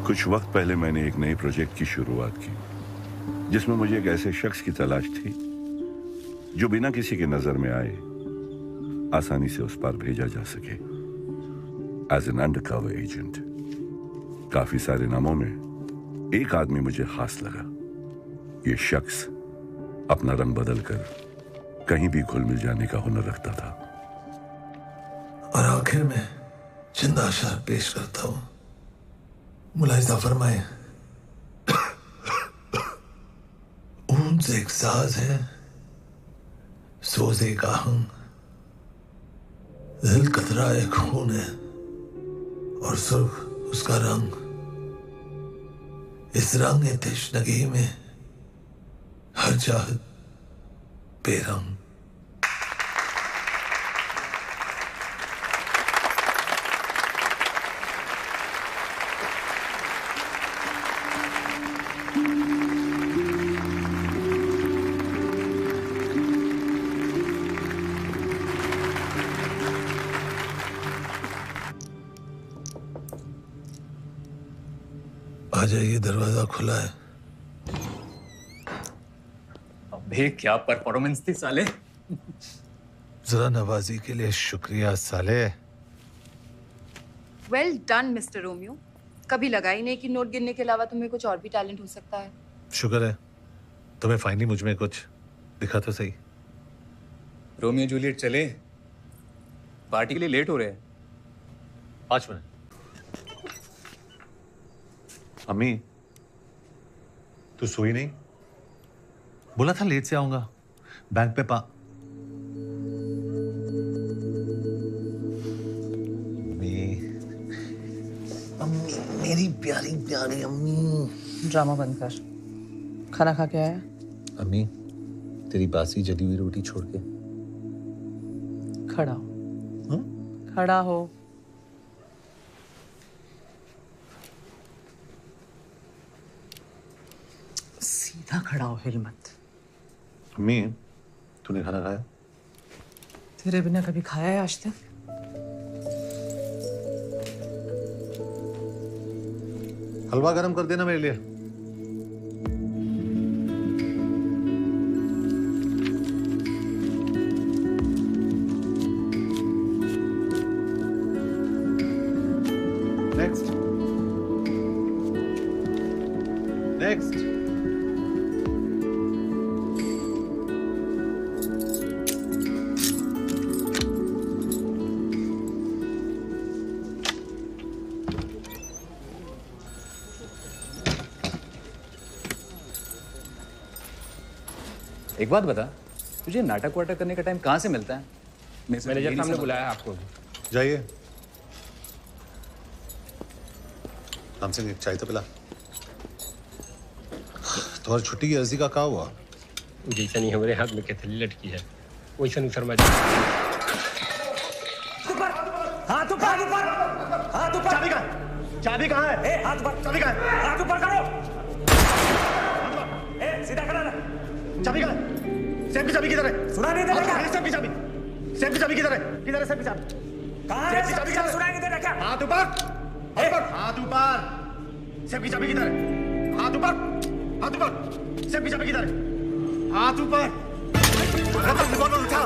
कुछ वक्त पहले मैंने एक नए प्रोजेक्ट की शुरुआत की जिसमें मुझे एक ऐसे शख्स की तलाश थी जो बिना किसी के नजर में आए आसानी से उस पार भेजा जा सके एज एन अंडरकवर एजेंट। काफी सारे नामों में एक आदमी मुझे खास लगा। ये शख्स अपना रंग बदलकर कहीं भी घुल मिल जाने का हुनर रखता था। और आखिर में चंद आशार पेश करता हूं। मुलाहिजा फरमाए, ऊन से एक साज है, सोजे का हम, दिल कतरा एक खून है और सुर्ख उसका रंग। इस रंग तश्नगी में हर चाहत बेरंग। आ जाइए, दरवाजा खुला है। अबे क्या परफॉर्मेंस थी साले। जरा नवाजी के लिए शुक्रिया साले। Well done mister Romeo. कभी लगा ही नहीं कि नोट गिनने के अलावा तुम्हें कुछ और भी टैलेंट हो सकता है। शुक्र है तुम्हें फाइनली मुझ में कुछ दिखा तो सही। रोमियो जूलियट चले, पार्टी के लिए लेट हो रहे हैं। 5 मिनट। अम्मी, तू सोई नहीं? बोला था लेट से आऊंगा। बैंक पे अम्मी, मेरी प्यारी प्यारी अम्मी। ड्रामा बंद कर। खाना खा के आया? अम्मी, तेरी बासी जली हुई रोटी छोड़ के। खड़ा हो। खड़ा हो। सीधा खड़ा हो, हिल मत। अम्मी, तूने खाना खाया? तेरे बिना कभी खाया है आज तक? हलवा गरम कर देना मेरे लिए। Next next. एक बात बता, तुझे नाटक वाटक करने का टाइम कहाँ से मिलता है? मैनेजर साहब ने बुलाया आपको। जाइए, राम सिंह एक चाय तो पिला। तुम्हारी छुट्टी की अर्जी का क्या हुआ? जैसा नहीं हमारे हाथ में कैथली लटकी है वैसा नहीं शर्मा जी। हाथ ऊपर, हाथ ऊपर। चाबी कहाँ? चाबी कहाँ है? ए, हाथ ऊपर। चाबी कहाँ है? हाथ ऊपर करो। ए, सीधा खड़ा रह। चाबी कहाँ है? सेफ की चाबी किधर है? सुना नहीं दे रहा क्या? सेफ की चाबी। सेफ की चाबी किधर है? किधर है सेफ की चाबी? कहाँ है? सेफ की चाबी किधर है? सुना नहीं दे रहा क्या? हाथ ऊपर। हाथ ऊपर। सेफ की चाबी किधर है? हाथ ऊपर। हाथ ऊपर। सेफ की चाबी किधर है? हाथ ऊपर। रिवॉल्वर उठा।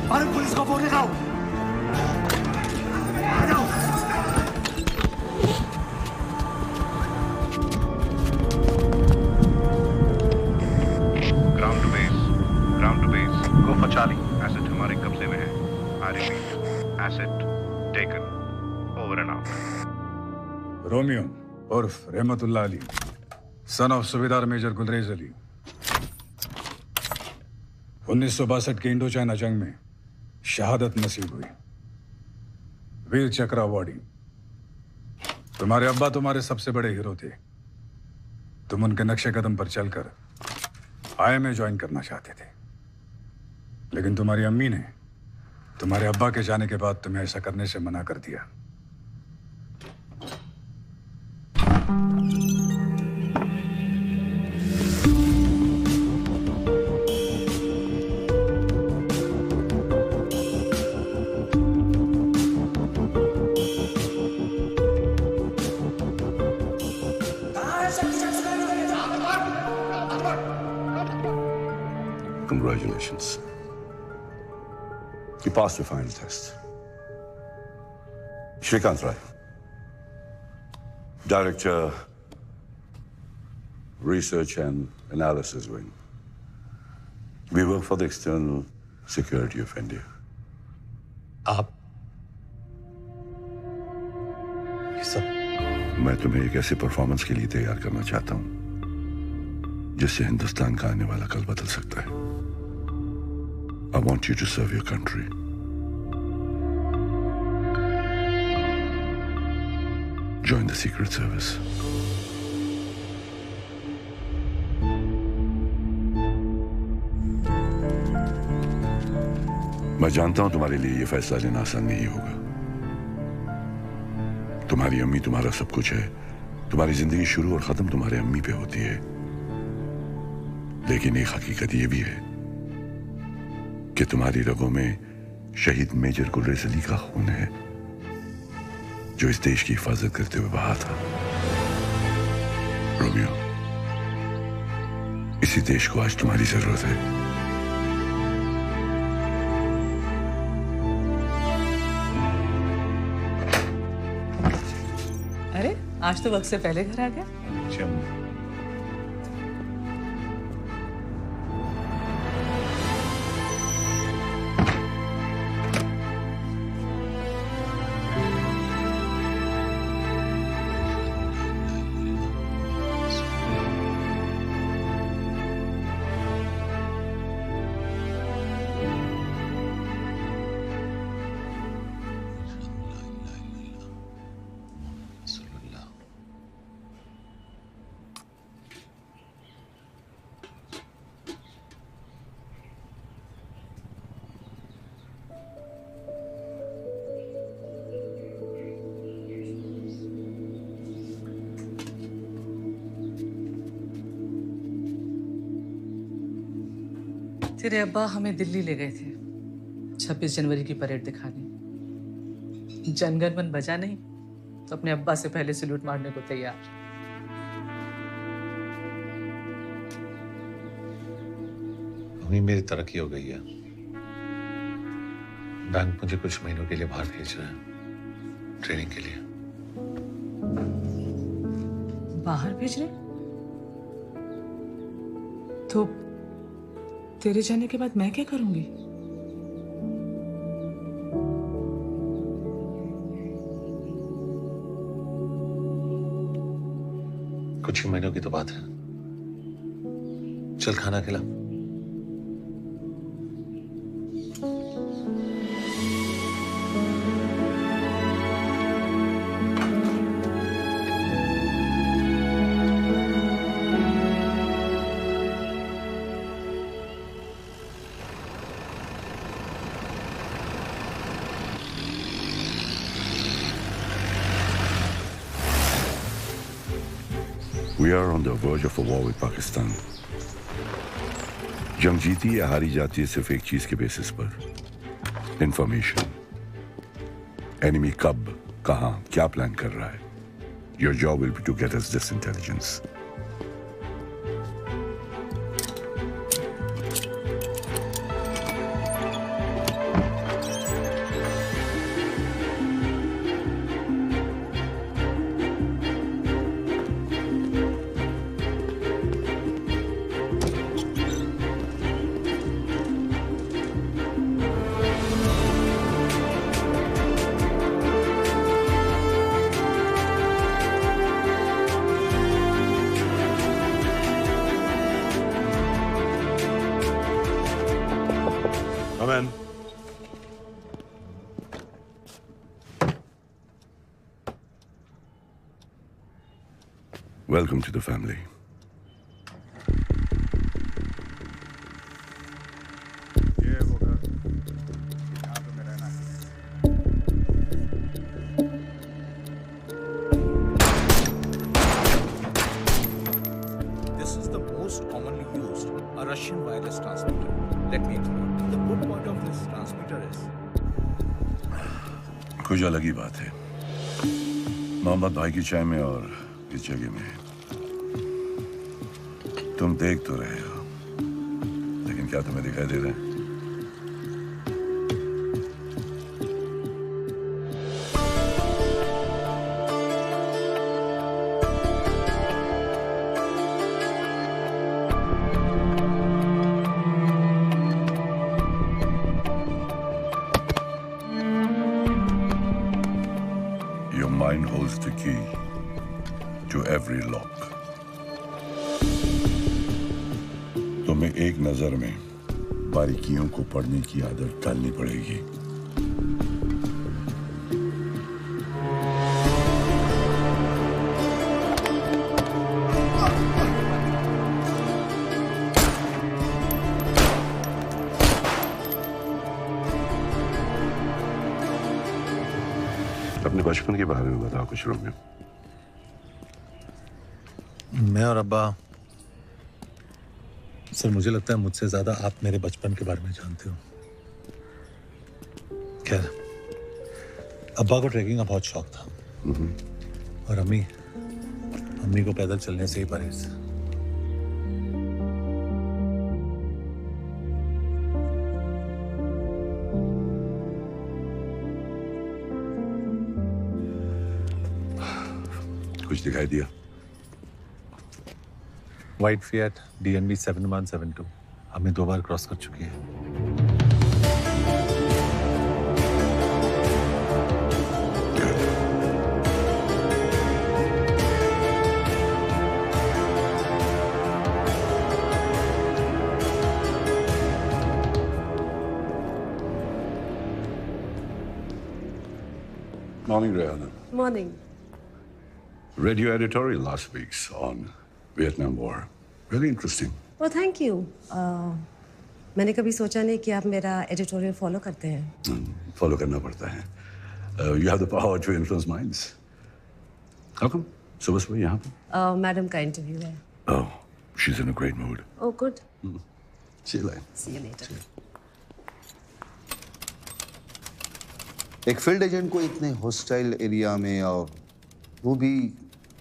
अरे पुलिस को फोन लगाओ। आ जाओ। Ground to base go for Charlie. Asset हमारे कब्जे में है। I repeat, asset taken. Over and out. Romeo उर्फ Rahmatullah Ali, son of Subedar major Gulrez Ali, 1962 की इंडो चाइना जंग में शहादत नसीब हुई, वीर चक्र अवॉर्डी। तुम्हारे अब्बा तुम्हारे सबसे बड़े हीरो थे। तुम उनके नक्शे कदम पर चलकर आई में ज्वाइन करना चाहते थे, लेकिन तुम्हारी अम्मी ने तुम्हारे अब्बा के जाने के बाद तुम्हें ऐसा करने से मना कर दिया। Congratulations. You passed the final test. Shrikant Rai, Director, Research and Analysis Wing. We work for the external security of India. आप ये सब मैं तुम्हें एक ऐसे परफॉर्मेंस के लिए तैयार करना चाहता हूं जिससे हिंदुस्तान का आने वाला कल बदल सकता है। I want you to serve your country. Join the Secret Service. मैं जानता हूं तुम्हारे लिए यह फैसला लेना आसान नहीं होगा। तुम्हारी अम्मी तुम्हारा सब कुछ है। तुम्हारी जिंदगी शुरू और खत्म तुम्हारे अम्मी पे होती है। लेकिन एक हकीकत यह भी है कि तुम्हारी रगों में शहीद मेजर गुलरेज अली का खून है, जो इस देश की हिफाजत करते हुए बहा था। रोमियो, इसी देश को आज तुम्हारी जरूरत है। अरे आज तो वक्त से पहले घर आ गया। तेरे अब्बा हमें दिल्ली ले गए थे 26 जनवरी की परेड दिखाने। जनगण मन बजा नहीं तो अपने अब्बा से पहले सैल्यूट मारने को तैयार। अम्मी मेरी तरक्की हो गई है। बैंक मुझे कुछ महीनों के लिए बाहर भेज रहा है ट्रेनिंग के लिए। बाहर भेज रहे? तो तेरे जाने के बाद मैं क्या करूंगी? कुछ ही महीनों की तो बात है। चल खाना खिला। We are on the verge of a war with Pakistan. जंग जीती या हारी जाती है सिर्फ एक चीज के बेसिस पर, इंफॉर्मेशन। एनिमी कब, कहां, क्या प्लान कर रहा है। Your job will be to get us this intelligence. Come in. Welcome to the family. This is the most commonly used, a Russian wireless transmitter. Let me explain. The good point of this transmitter is कुछ अलग ही बात है मोहम्मद भाई की चाय में और इस जगह में। तुम देख तो रहे हो, लेकिन लेकिन क्या तुम्हें दिखाई दे रहे हैं? Your mind holds the key to every lock. तुम्हें एक नजर में बारीकियों को पढ़ने की आदत डालनी पड़ेगी। अपने बचपन के बारे में बताओ कुछ रोमियो। मैं और अब्बा, सर मुझे लगता है मुझसे ज्यादा आप मेरे बचपन के बारे में जानते हो। खैर, अब्बा को ट्रैकिंग का बहुत शौक था और अम्मी को पैदल चलने से ही परहेज। कुछ दिखाई दिया? वाइट फिएट DNB 7172 हमें 2 बार क्रॉस कर चुकी है। Morning, Rihanna. Morning. Read your editorial last week's on Vietnam War. Really interesting. Oh, thank you. मैंने कभी सोचा नहीं कि आप मेरा एडिटोरियल फॉलो करते हैं। फॉलो करना पड़ता है। You have the power to influence minds. How come? सुबह यहाँ पे? मैडम का इंटरव्यू है। Oh, she's in a great mood. Oh, good. See you later. See you later. एक फील्ड एजेंट को इतने हॉस्टाइल एरिया में और वो भी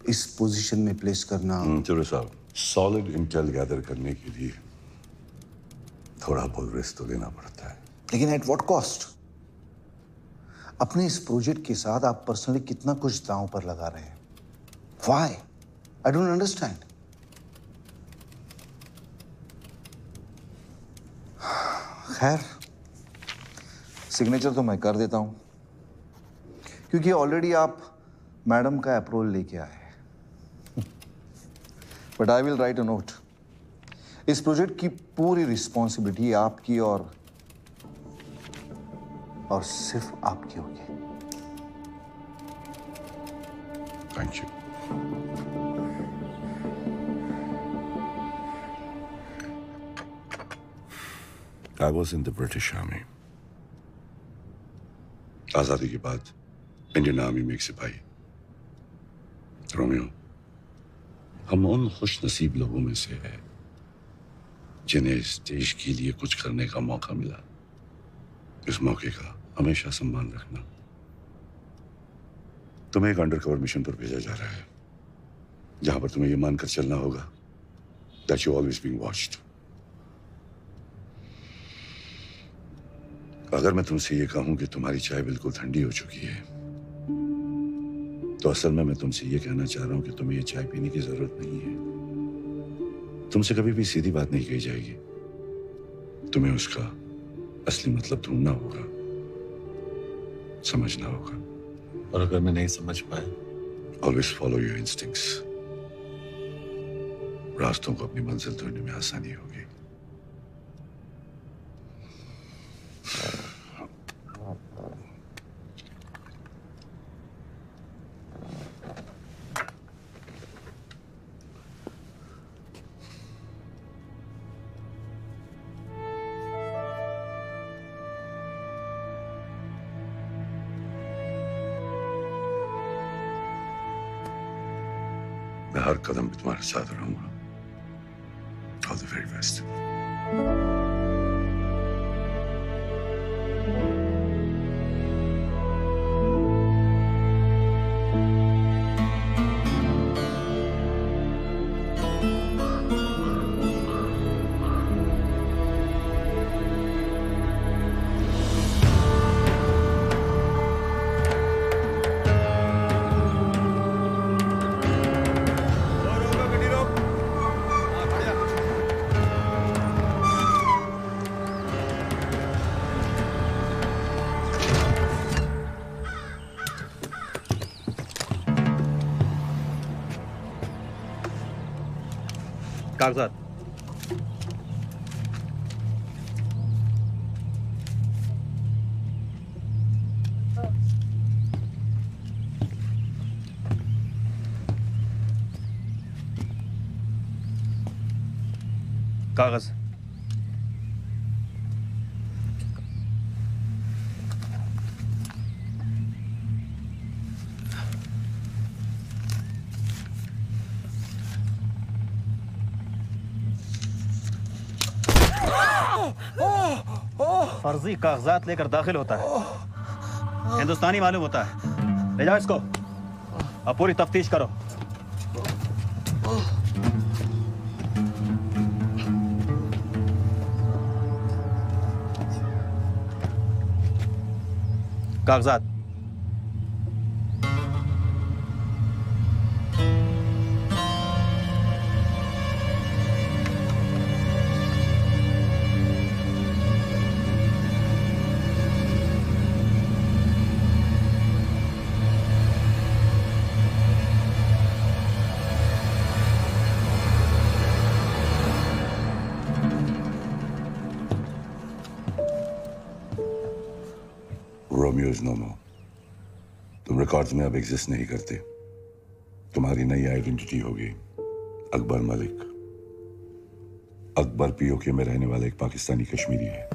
इस पोजीशन में प्लेस करना। चलो साहब, सॉलिड इंटेल गैदर करने के लिए थोड़ा बहुत रिस्क तो लेना पड़ता है। लेकिन एट व्हाट कॉस्ट? अपने इस प्रोजेक्ट के साथ आप पर्सनली कितना कुछ दांव पर लगा रहे हैं? व्हाई? I don't understand. खैर, सिग्नेचर तो मैं कर देता हूं क्योंकि ऑलरेडी आप मैडम का अप्रूवल लेके आए हैं। But I will write a note. इस प्रोजेक्ट की पूरी रिस्पॉन्सिबिलिटी आपकी और सिर्फ आपकी होगी। Thank you. I was in the British Army. आजादी के बाद इंडियन आर्मी में एक सिपाही। रोमियो, हम उन खुश नसीब लोगों में से हैं जिन्हें इस देश के लिए कुछ करने का मौका मिला। इस मौके का हमेशा सम्मान रखना। तुम्हें एक अंडरकवर मिशन पर भेजा जा रहा है जहां पर तुम्हें यह मानकर चलना होगा that you always being watched. अगर मैं तुमसे ये कहूं कि तुम्हारी चाय बिल्कुल ठंडी हो चुकी है, तो असल में मैं तुमसे ये कहना चाह रहा हूं कि तुम्हें ये चाय पीने की जरूरत नहीं है। तुमसे कभी भी सीधी बात नहीं कही जाएगी। तुम्हें उसका असली मतलब ढूंढना होगा, समझना होगा। और अगर मैं नहीं समझ पाया? Always follow your instincts. रास्तों को अपनी मंजिल ढूंढने में आसानी होगी। मैं हर कदम पे तुम्हारे साथ रहूंगा। All the very best. कागजात। कागज। फर्जी कागजात लेकर दाखिल होता है, हिंदुस्तानी मालूम होता है। ले जाओ इसको, अब पूरी तफ्तीश करो। कागजात। रोमियो इज नो मोर। तुम रिकॉर्ड्स में अब एग्जिस्ट नहीं करते। तुम्हारी नई आइडेंटिटी होगी अकबर मलिक। अकबर पीओके में रहने वाला एक पाकिस्तानी कश्मीरी है।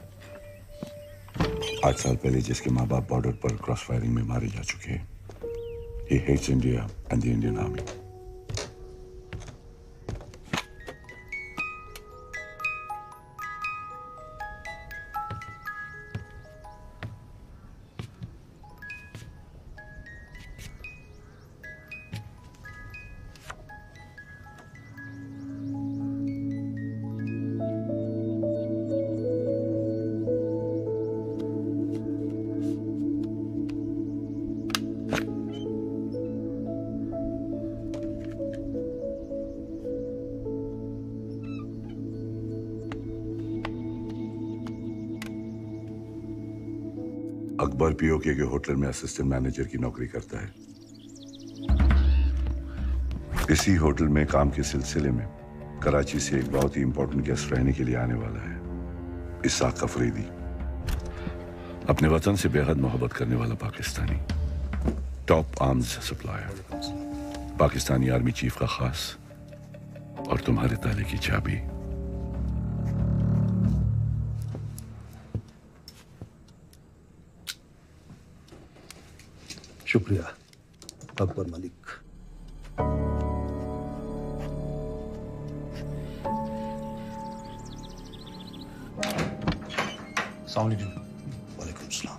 8 साल पहले जिसके माँ बाप बॉर्डर पर क्रॉस फायरिंग में मारे जा चुके हैं। He hates India and the Indian Army. Akbar PoK के होटल में असिस्टेंट मैनेजर की नौकरी करता है। इसी होटल में काम के सिलसिले में कराची से एक बहुत ही इंपॉर्टेंट गेस्ट रहने के लिए आने वाला है, इसाक अफरीदी। अपने वतन से बेहद मोहब्बत करने वाला Pakistani, top arms supplier, Pakistani army chief का खास और तुम्हारे ताले की चाबी। शुक्रिया अकबर मलिक। अस्सलाम वालेकुम। वालेकुम सलाम।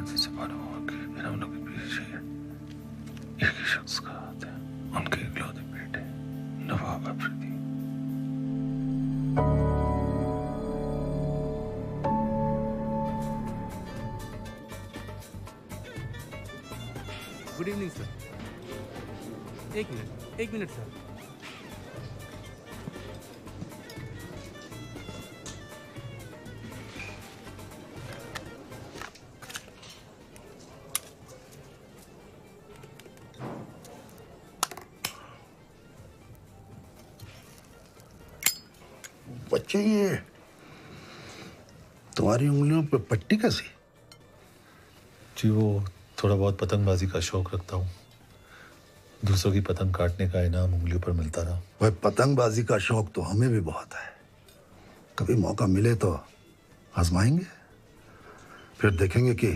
वक्त से मालूम हुआ कि इन हमलों के पीछे एक ही शख्स का हाथ है, उनके इकलौते बेटे Nawab Afridi. Good evening sir. एक मिनट सर। बच्चे, ये तुम्हारी उंगलियों पे पट्टी कैसी? जी वो थोड़ा बहुत पतंगबाजी का शौक रखता हूँ। दूसरों की पतंग काटने का इनाम उंगलियों पर मिलता रहा। वह पतंगबाजी का शौक तो हमें भी बहुत है। कभी मौका मिले तो आजमाएंगे, फिर देखेंगे कि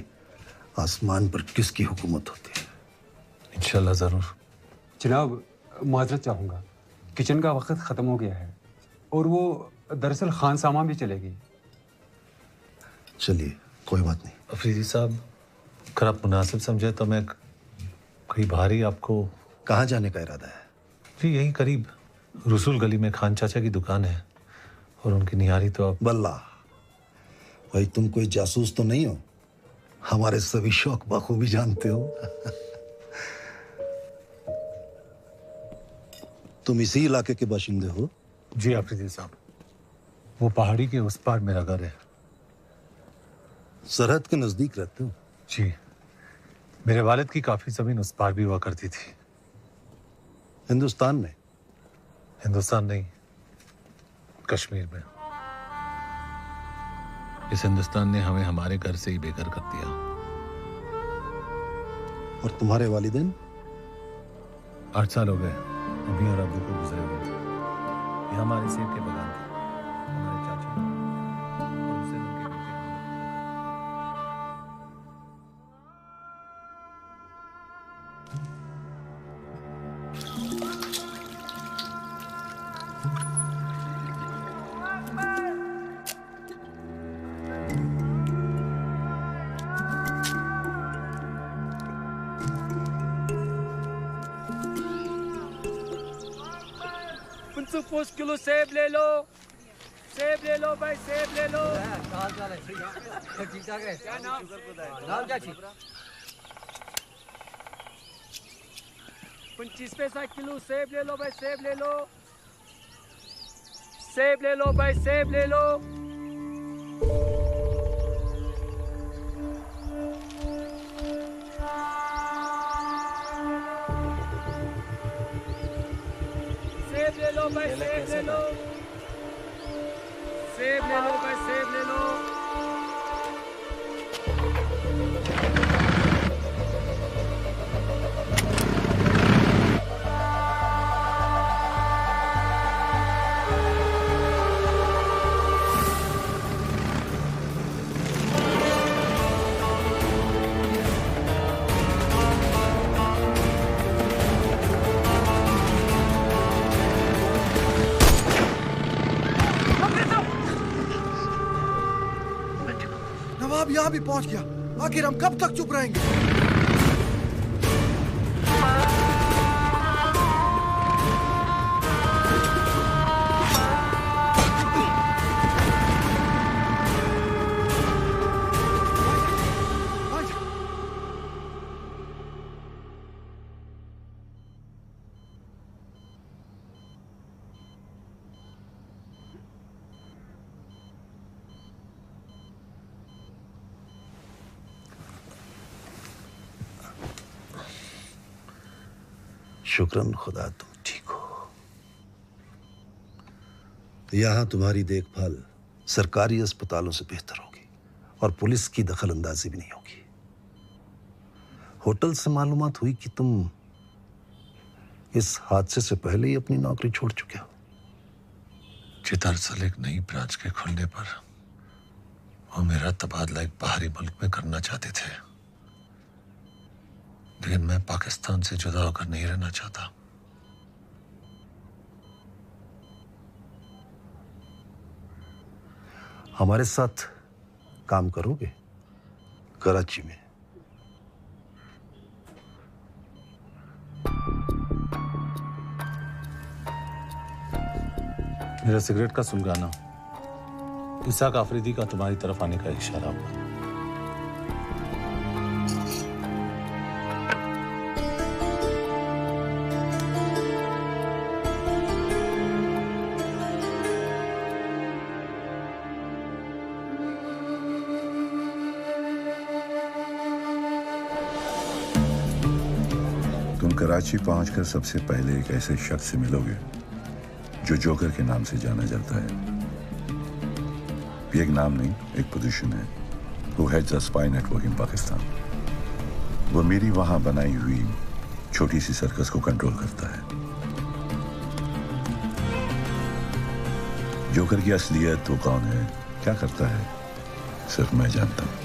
आसमान पर किसकी हुकूमत होती है। इंशाल्लाह जरूर। जनाब, माजरत चाहूँगा, किचन का वक्त ख़त्म हो गया है और वो दरअसल खान सामान भी चलेगी। चलिए, कोई बात नहीं। अफरीदी साहब, अगर आप मुनासिब समझे तो मैं कहीं बाहर ही आपको। कहाँ जाने का इरादा है? जी यहीं करीब रसूल गली में खान चाचा की दुकान है और उनकी निहारी तो अब। बल्ला भाई, तुम कोई जासूस तो नहीं हो? हमारे सभी शौक बखूबी जानते हो। तुम इसी इलाके के बाशिंदे हो? जी अफरीदी साहब, वो पहाड़ी के उस पार मेरा घर है। सरहद के नजदीक रहते हो? जी, मेरे वालिद की काफी जमीन उस पार भी हुआ करती थी। हिंदुस्तान में? हिंदुस्तान नहीं, कश्मीर में। इस हिंदुस्तान ने हमें हमारे घर से ही बेघर कर दिया। और तुम्हारे वालिदैन? 8 साल हो गए अम्मी और अब्बू को गुजरे हुए। ये हमारे सेब के बगान थे। हमारे चाचा और उससे उनके बेटे। कुछ किलो सेब ले लो। सेब ले लो भाई, सेब ले लो। ठीक ठाक है। क्या नाम? नाम क्या ठीक? 25 पैसा किलो सेब ले लो भाई, सेब ले लो। सेब ले लो भाई, सेब ले लो। सेब ले लो भाई, सेब ले लो। सेब ले लो भाई, सेब ले लो। नवाब यहाँ भी पहुंच गया। आखिर हम कब तक चुप रहेंगे? शुक्रन खुदा तुम ठीक हो। यहां तुम्हारी देखभाल सरकारी अस्पतालों से बेहतर होगी और पुलिस की दखल अंदाजी भी नहीं होगी। होटल से मालूमात हुई कि तुम इस हादसे से पहले ही अपनी नौकरी छोड़ चुके हो। दरअसल एक नई ब्रांच के खुलने पर वो मेरा तबादला एक बाहरी मुल्क में करना चाहते थे, लेकिन मैं पाकिस्तान से जुदा होकर नहीं रहना चाहता। हमारे साथ काम करोगे? कराची में मेरा सिगरेट का सुलगाना इसाक आफरीदी का तुम्हारी तरफ आने का इशारा हुआ। तुम कराची पहुंचकर सबसे पहले एक ऐसे शख्स से मिलोगे जो जोकर के नाम से जाना जाता है। ये एक नाम नहीं, एक पोजीशन है। Who heads the spy network in Pakistan. वो मेरी वहां बनाई हुई छोटी सी सर्कस को कंट्रोल करता है। जोकर की असलियत वो कौन है, क्या करता है, सिर्फ मैं जानता हूं।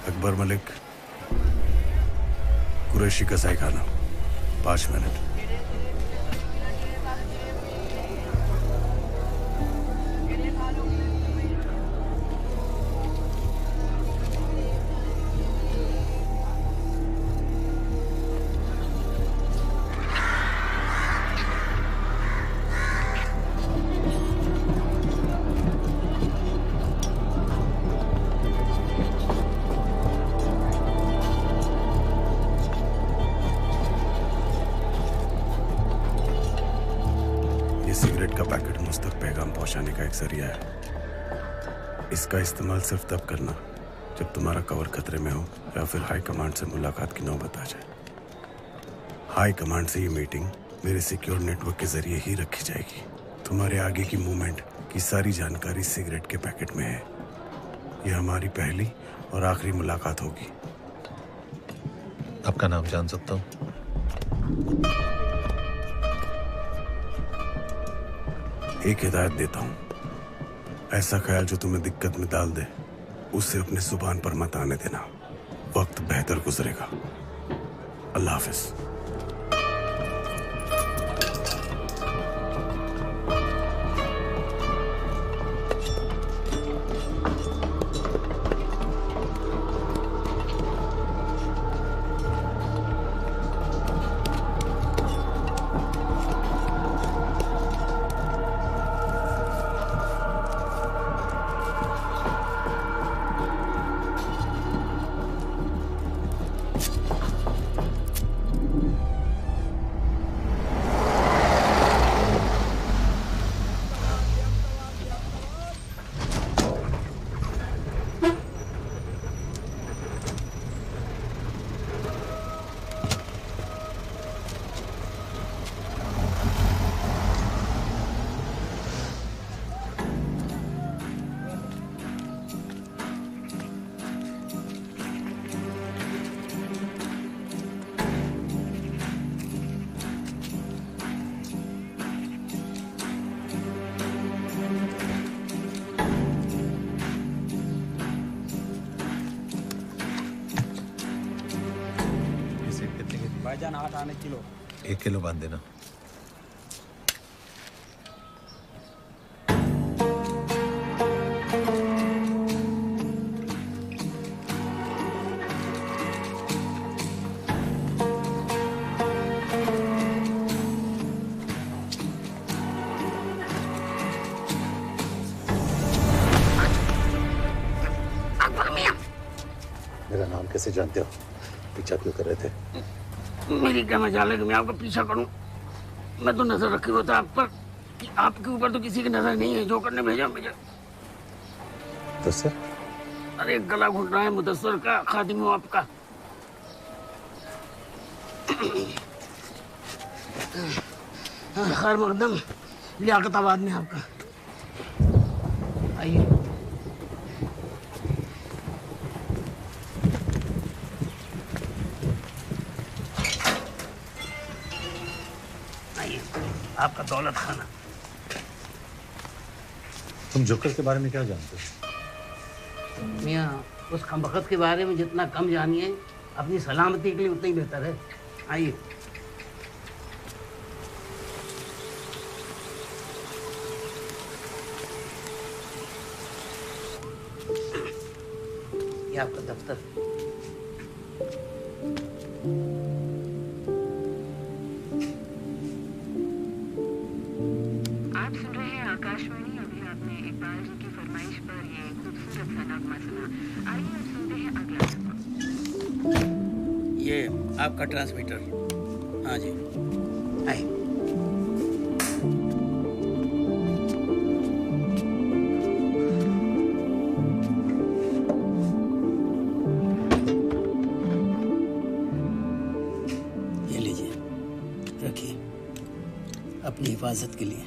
अकबर मलिक, कुरैशी कसाई खाना, 5 मिनट। सिगरेट का पैकेट मुझ तक पैगाम पहुंचाने का एक जरिया है। इसका इस्तेमाल सिर्फ तब करना जब तुम्हारा कवर खतरे में हो या फिर हाई कमांड से मुलाकात की नौबत आ जाए। हाई कमांड से ये मीटिंग मेरे सिक्योर नेटवर्क के जरिए ही रखी जाएगी। तुम्हारे आगे की मूवमेंट की सारी जानकारी सिगरेट के पैकेट में है। यह हमारी पहली और आखिरी मुलाकात होगी। आपका नाम जान सकता हूँ? एक हिदायत देता हूं, ऐसा ख्याल जो तुम्हें दिक्कत में डाल दे उसे अपने जुबान पर मत आने देना। वक्त बेहतर गुजरेगा। अल्लाह हाफिज। भाईजान 8 आने किलो। 1 किलो बांध देना। मेरा नाम कैसे जानते हो? पीछा क्यों कर रहे थे? मेरी क्या मजाल है कि मैं आपका पीछा करूं? मैं तो नजर रखी होता आप पर कि आपके ऊपर तो किसी की नजर नहीं है। जो करने भेजा मुझे। तो सर? अरे गला घुट रहा है मुदस्सर का, खादिम हूं आपका। खैर मकदम लियाकताबाद में आपका। आइए। आपका दौलत खाना। तुम जोकर के बारे में क्या जानते हो? मियाँ उस खमबख्त के बारे में जितना कम जानिए अपनी सलामती के लिए उतना ही बेहतर है। आइए। ये आपका दफ्तर। आप सुन रहे हैं आकाशवाणी। अभी आपने इकबाल जी की फरमाइश पर ये खूबसूरत सा नगमा सुना। आइए अब सुनते हैं अगला नगमा। ये आपका ट्रांसमीटर। हाँ जी, आइए। ये लीजिए, रखिए अपनी हिफाजत के लिए।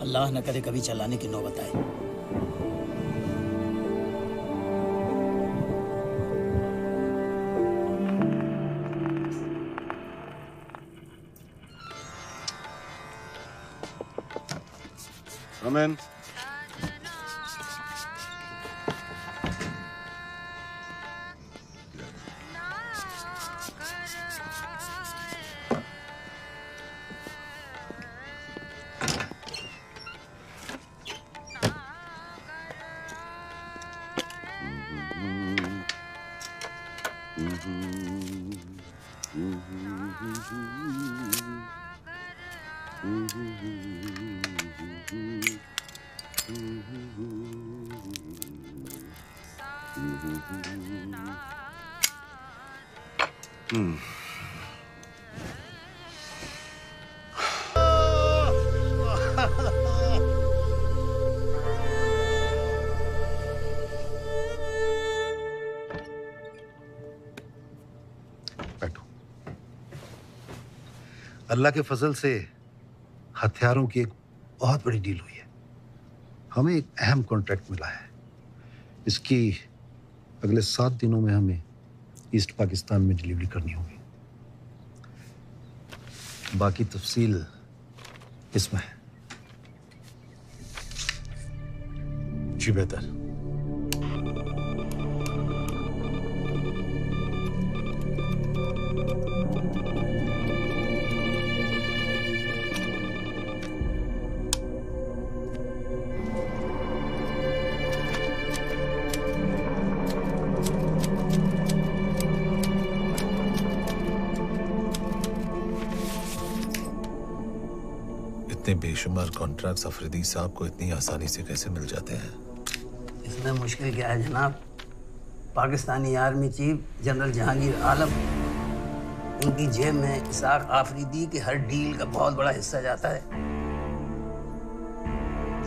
अल्लाह न करे कभी चलाने की नौबत आए। Amen. अल्लाह के फजल से हथियारों की एक बहुत बड़ी डील हुई है। हमें एक अहम कॉन्ट्रैक्ट मिला है। इसकी अगले 7 दिनों में हमें ईस्ट पाकिस्तान में डिलीवरी करनी होगी। बाकी तफसील इसमें है। जी बेहतर। बेशुमार कॉन्ट्रैक्ट्स अफरीदी साहब को इतनी आसानी से कैसे मिल जाते हैं? इसमें मुश्किल क्या है जनाब? Pakistani army chief general Jahangir Alam, उनकी जेब में इसाक आफरीदी की हर डील का बहुत बड़ा हिस्सा जाता है।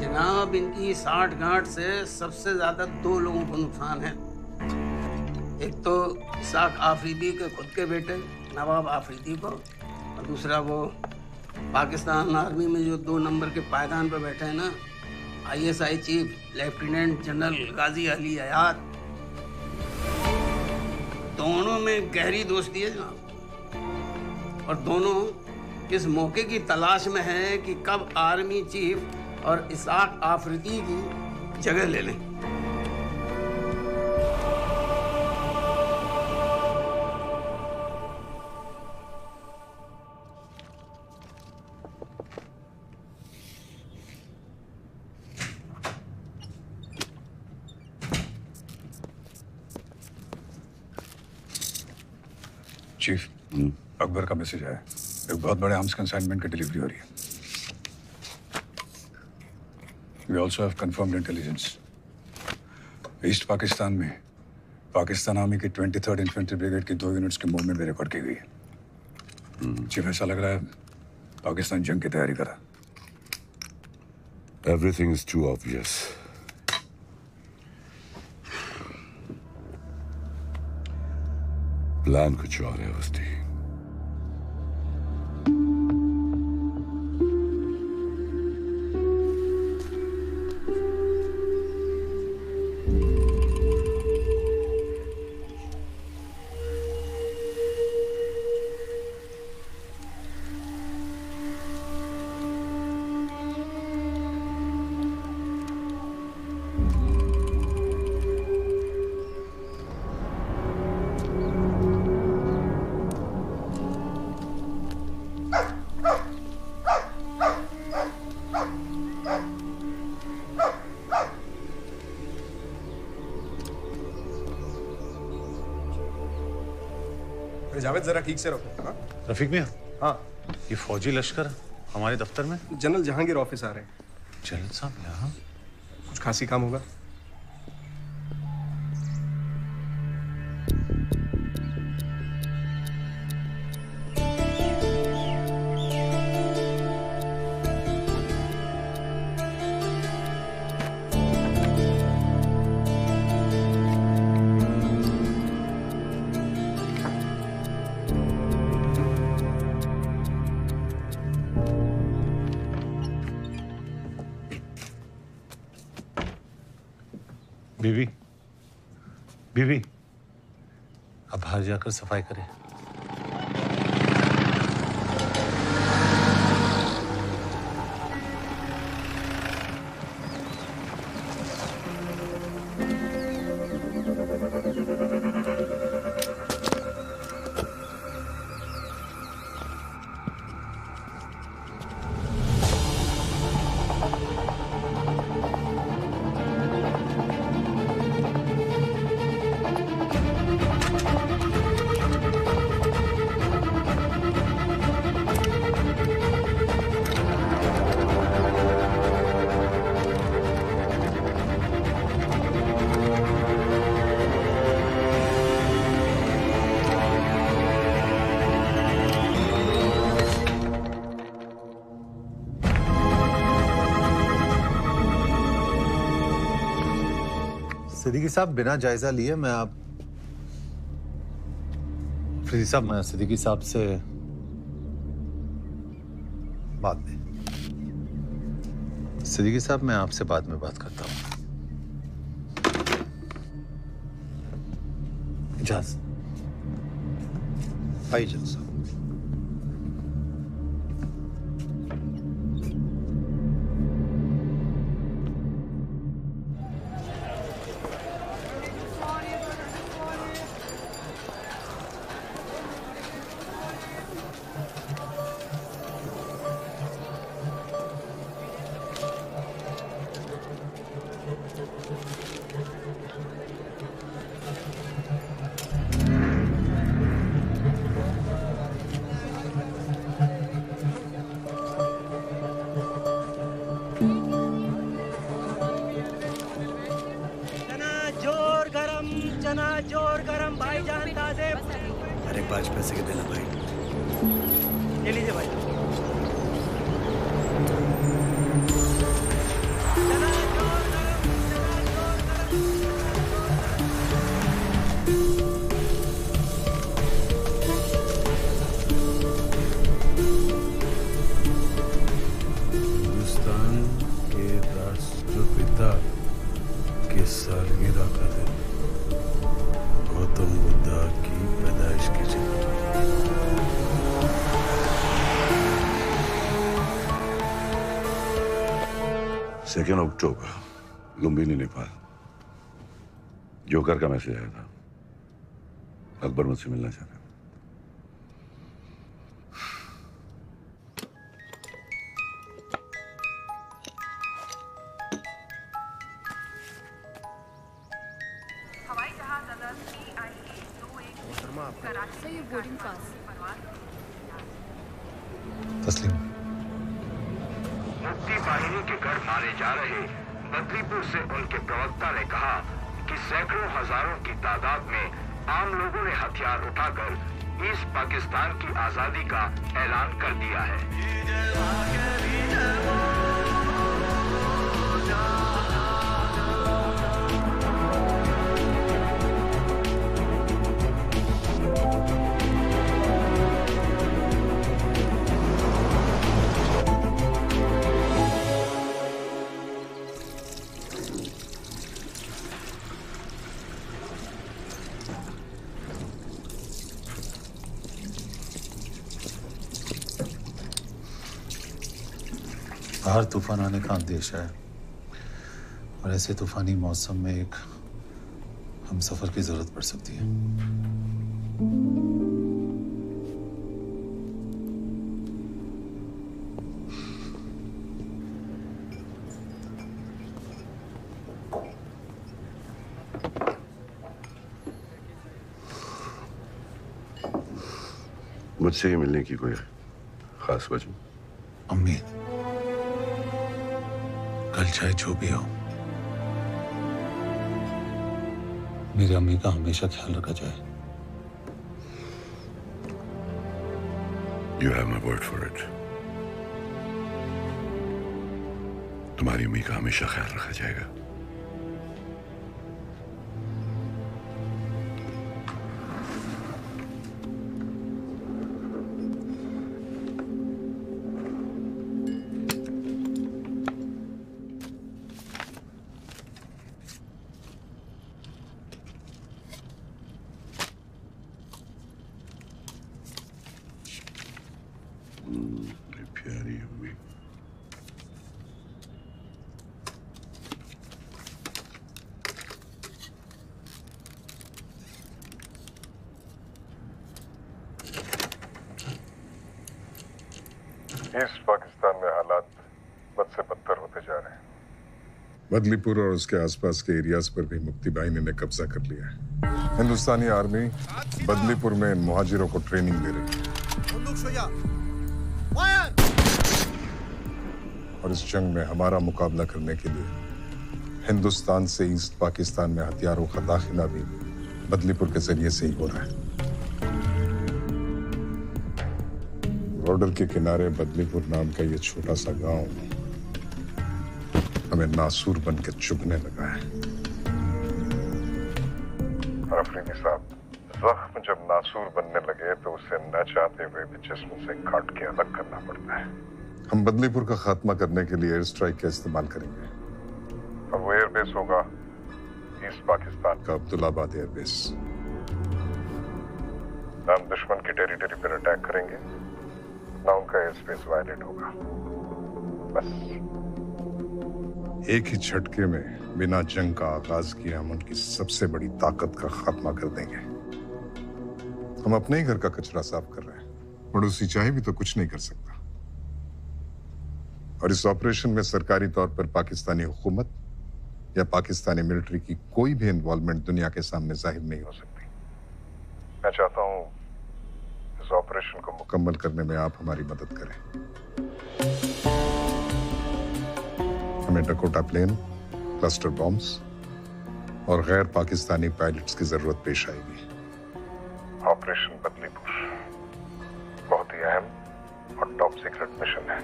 जनाब, इनकी साठ-गांठ से सबसे ज्यादा 2 लोगों को नुकसान है। एक तो इसाक आफरीदी के खुद के बेटे नवाब आफरीदी को, और दूसरा वो पाकिस्तान आर्मी में जो 2 नंबर के पायदान पर बैठे हैं ना, ISI चीफ लेफ्टिनेंट जनरल गाजी अली हयात। दोनों में गहरी दोस्ती है जनाब, और दोनों इस मौके की तलाश में हैं कि कब आर्मी चीफ और इसाक आफरीदी की जगह ले लें। चीफ, अकबर का मैसेज आया। एक बहुत बड़े आर्म्स कंसाइनमेंट की डिलीवरी हो रही है। We also have confirmed intelligence. East Pakistan में पाकिस्तान आर्मी की 23rd इन्फेंट्री ब्रिगेड की 2 यूनिट्स की मूवमेंट भी रिकॉर्ड की गई है। चीफ, ऐसा लग रहा है पाकिस्तान जंग की तैयारी कर रहा है। Everything is too obvious. Plan कुछ और है वस्ती। जावेद जरा ठीक से रखो। हाँ रफीक मियाँ, हाँ ये फौजी लश्कर हमारे दफ्तर में? जनरल जहांगीर ऑफिस आ रहे हैं। जनरल साहब यहाँ? कुछ खासी काम होगा? बीवी, बीवी, अब बाहर जाकर सफाई करें। सिद्दीकी साहब, बिना जायजा लिए मैं अफरीदी साहब, मैं सिद्दीकी साहब से बाद में। सिद्दीकी साहब, मैं आपसे बाद में बात करता हूँ। इजाज़त। आइए जनरल साहब। अरे 5 पैसे के देना भाई। ये लीजिए भाई। हिंदुस्तान के राष्ट्रपिता की सालगिरह का दिन, गौतम बुद्धा की पैदाइश की जगह। 2 अक्टूबर, लुम्बिनी, नेपाल। जोकर का मैसेज आया था, अकबर मुझसे मिलना चाहता है। तस्लीम। मुक्ति बाहिनी के घर मारे जा रहे बद्रीपुर से उनके प्रवक्ता ने कहा कि सैकड़ों हजारों की तादाद में आम लोगों ने हथियार उठाकर ईस्ट पाकिस्तान की आजादी का ऐलान कर दिया है। बाहर तूफान आने का अंदेशा है और ऐसे तूफानी मौसम में एक हम सफर की जरूरत पड़ सकती है। मुझसे ही मिलने की कोई खास वजह? अम्मी, कल चाहे जो भी हो, मेरी अम्मी का हमेशा ख्याल रखा जाए। You have my word for it. तुम्हारी अम्मी का हमेशा ख्याल रखा जाएगा। प्यारी अम्मी। ईस्ट पाकिस्तान में हालात बद से बदतर होते जा रहे हैं। बदलीपुर और उसके आसपास के एरियाज पर भी मुक्ति बाहिनी ने कब्जा कर लिया है। हिंदुस्तानी आर्मी बदलीपुर में इन मुहाजिरों को ट्रेनिंग दे रही है और इस जंग में हमारा मुकाबला करने के लिए हिंदुस्तान से ईस्ट पाकिस्तान में हथियारों का दाखिला भी बदलीपुर के जरिए से ही हो रहा है। बॉर्डर के किनारे बदलीपुर नाम का ये छोटा सा गांव हमें नासूर बन के चुभने लगा है। अफरीदी साहब, जख्म जब नासूर बनने लगे तो उसे न चाहते हुए भी जिस्म से काट के अलग करना पड़ता है। हम बदलीपुर का खात्मा करने के लिए एयर स्ट्राइक का इस्तेमाल करेंगे और वो एयरबेस होगा ईस्ट पाकिस्तान का अब्दुल्लाबाद एयरबेस। ना हम दुश्मन की टेरिटरी पर अटैक करेंगे, ना उनका एयर स्पेस वायलेट होगा। बस एक ही झटके में बिना जंग का आगाज किए हम उनकी सबसे बड़ी ताकत का खात्मा कर देंगे। हम अपने ही घर का कचरा साफ कर रहे हैं, पड़ोसी चाहे भी तो कुछ नहीं कर सकता। और इस ऑपरेशन में सरकारी तौर पर पाकिस्तानी हुकूमत या पाकिस्तानी मिलिट्री की कोई भी इन्वॉल्वमेंट दुनिया के सामने जाहिर नहीं हो सकती। मैं चाहता हूं इस ऑपरेशन को मुकम्मल करने में आप हमारी मदद करें। हमें डकोटा प्लेन, क्लस्टर बॉम्ब्स और गैर पाकिस्तानी पायलट्स की जरूरत पेश आएगी। ऑपरेशन बदलीपुर बहुत ही अहम और टॉप सीक्रेट मिशन है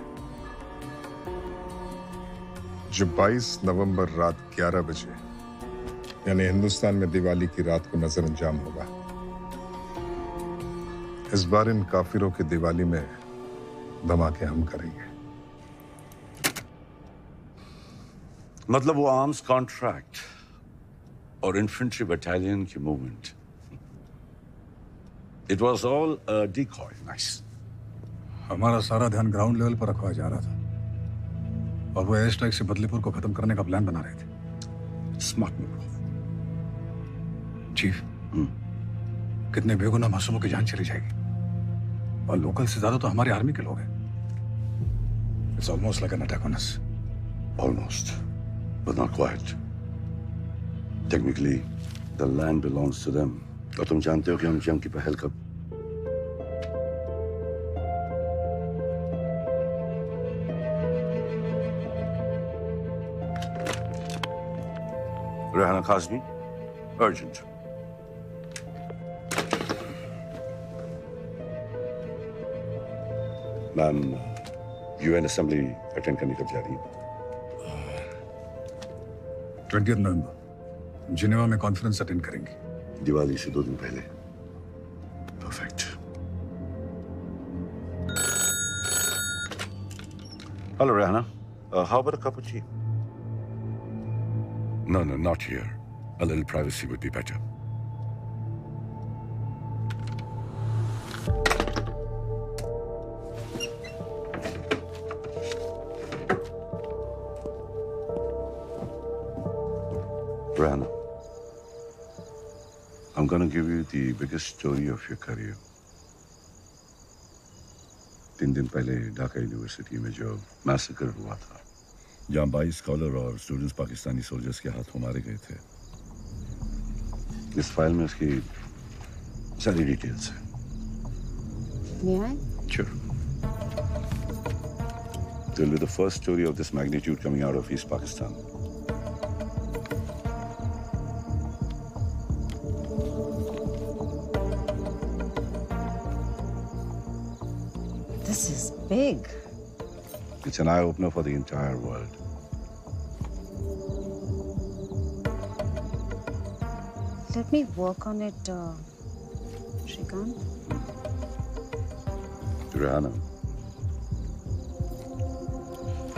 जो 22 नवंबर रात 11 बजे यानी हिंदुस्तान में दिवाली की रात को नजर अंजाम होगा। इस बार इन काफिरों की दिवाली में धमाके हम करेंगे। मतलब वो आर्म्स कॉन्ट्रैक्ट और इन्फेंट्री बटालियन की movement, it was all decoy. Nice. हमारा सारा ध्यान ग्राउंड लेवल पर रखवाया जा रहा था और वो एयर स्ट्राइक से बदलीपुर को खत्म करने का प्लान बना रहे थे। Smart move chief. कितने बेगुनाह मासूमों की जान चली जाएगी और लोकल से ज्यादा तो हमारी आर्मी के लोग हैं। It's almost like an attack on us. Almost, but not quite. Technically, the land belongs to them. और तुम जानते हो कि हम जंग की पहल कब Rehana Kazmi, urgent. Ma'am, UN assembly attend करने कब जा रही है? 20 नवंबर जिनेवा में कॉन्फ्रेंस अटेंड करेंगे। दिवाली से 2 दिन पहले। Perfect. Hello Rehana, how about a cup of tea? No, not here. A little privacy would be better. Rehana, I'm going to give you the biggest story of your career. 3 दिन पहले Dhaka university में जो massacre हुआ था, जहाँ 22 scholar और students Pakistani soldiers के हाथों मारे गए थे, इस फाइल में उसकी सारी डिटेल्स हैं। May I? Sure. It will be the first story of this magnitude coming out of East Pakistan. This is big. It's an eye-opener for the entire world. Let me work on it, Shrikant. Rehana,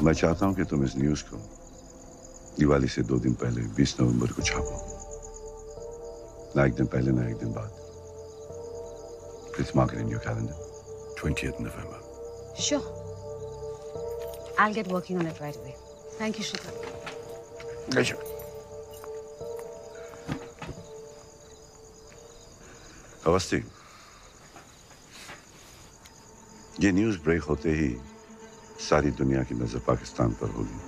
मैं चाहता हूं कि तुम इस news को दिवाली से 2 दिन पहले 20 नवंबर को छापो। ना एक दिन पहले ना एक दिन बाद। Please mark it in your calendar. 20th November. Sure. I'll get working on it right away. Thank you, Shrikant. Pleasure. Awasthi, ये न्यूज़ ब्रेक होते ही सारी दुनिया की नजर पाकिस्तान पर होगी।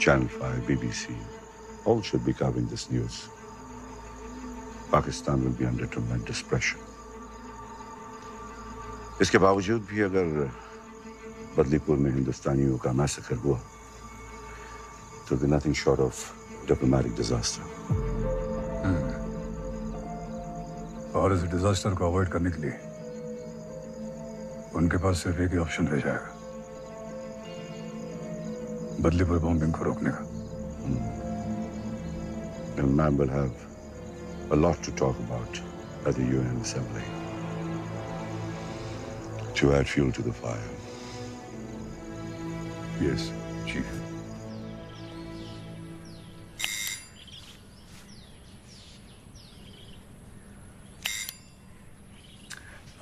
Channel 5, BBC, all should be covering this news. Pakistan will be under tremendous pressure. इसके बावजूद भी अगर बदलीपुर में हिंदुस्तानियों का मैसेकर हुआ, तो be nothing short of diplomatic disaster. और इस डिजास्टर को अवॉइड करने के लिए उनके पास सिर्फ एक ही ऑप्शन रह जाएगा, बदलीपुर बॉम्बिंग को रोकने का। And man will have a lot to talk about at the UN Assembly to add fuel to the fire. Yes, Chief.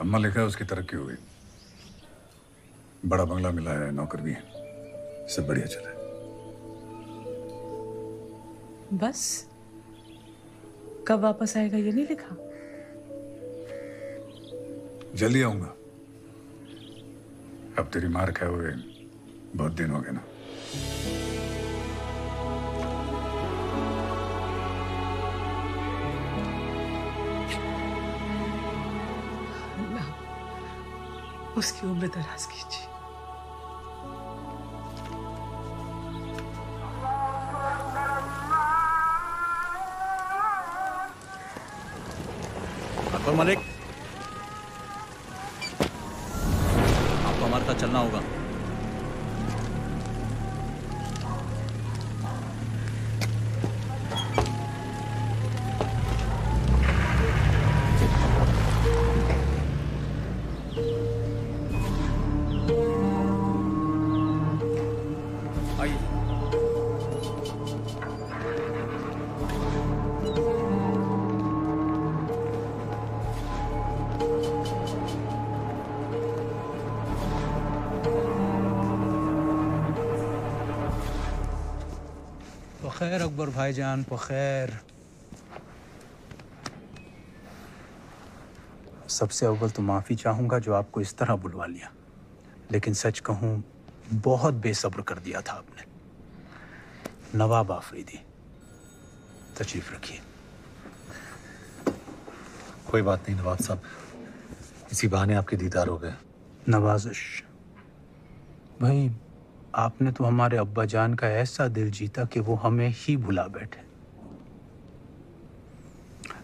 अम्मा लिखा है उसकी तरक्की हो गई, बड़ा बंगला मिला है, नौकर भी है, सब बढ़िया चला है। बस कब वापस आएगा ये नहीं लिखा? जल्दी आऊंगा। अब तेरी मार खाए हुए बहुत दिन हो गए ना। उसकी उम्र दराज कीजिए। अकबर मलिक, आपको हमारे साथ चलना होगा। खैर अकबर भाईजान, खैर। सबसे अव्वल तो माफ़ी चाहूँगा जो आपको इस तरह बुलवा लिया, लेकिन सच कहूँ बहुत बेसब्र कर दिया था आपने। नवाब आफरीदी, तशरीफ रखिए। कोई बात नहीं नवाब साहब, इसी बहाने आपके दीदार हो गए। नवाजिश भाई, आपने तो हमारे अब्बा जान का ऐसा दिल जीता कि वो हमें ही भुला बैठे।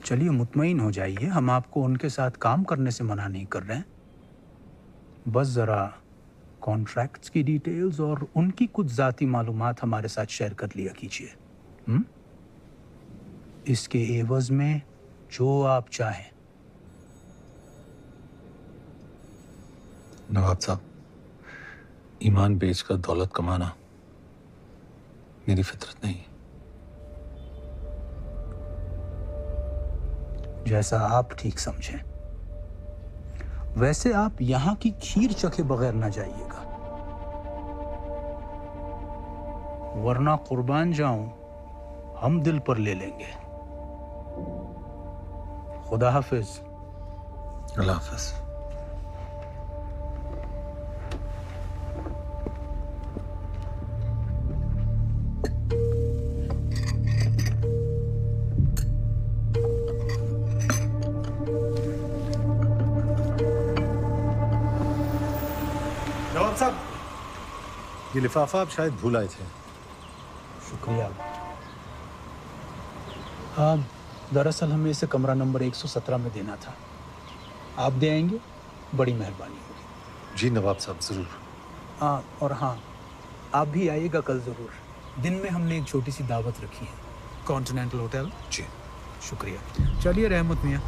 चलिए मुतमईन हो जाइए, हम आपको उनके साथ काम करने से मना नहीं कर रहे हैं। बस ज़रा कॉन्ट्रैक्ट्स की डिटेल्स और उनकी कुछ ज़ाती मालूमात हमारे साथ शेयर कर लिया कीजिए। इसके एवज़ में जो आप चाहें। नवाब साहब, ईमान बेचकर दौलत कमाना मेरी फितरत नहीं। जैसा आप ठीक समझें। वैसे आप यहां की खीर चखे बगैर ना जाइएगा, वरना कुर्बान जाऊं हम दिल पर ले लेंगे। खुदा हाफिज। अल्लाह हाफिज। ये लिफाफा आप शायद भूल आए थे। शुक्रिया। हाँ, दरअसल हमें इसे कमरा नंबर 117 में देना था। आप दे आएंगे? बड़ी मेहरबानी होगी। जी नवाब साहब, ज़रूर। हाँ, और हाँ, आप भी आइएगा कल ज़रूर। दिन में हमने एक छोटी सी दावत रखी है, कॉन्टिनेंटल होटल। जी शुक्रिया। चलिए रहमत मियाँ।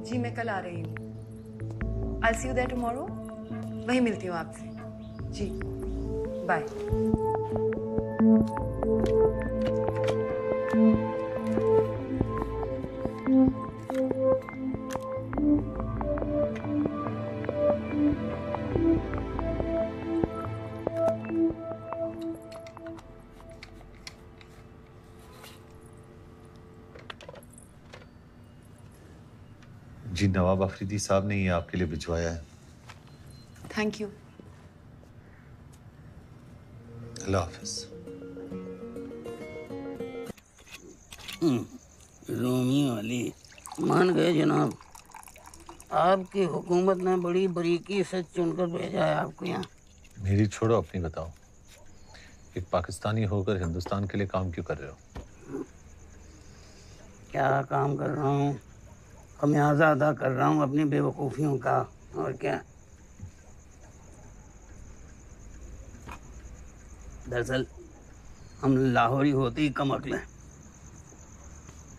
जी मैं कल आ रही हूँ। I'll see you there tomorrow। वहीं मिलती हूँ आपसे। जी बाय। जी नवाब अफरीदी साहब ने ये आपके लिए भिजवाया है। Thank you. Allah Hafiz. Romeo Ali मान गए जनाब। आपकी हुकूमत ने बड़ी बारीकी से चुनकर भेजा है आपको यहाँ। मेरी छोड़ो, अपनी बताओ। एक पाकिस्तानी होकर हिंदुस्तान के लिए काम क्यों कर रहे हो? क्या काम कर रहा हूँ? खमियाजा अदा कर रहा हूँ अपनी बेवकूफ़ियों का, और क्या। दरअसल हम लाहौरी होते ही कम अक्ल हैं।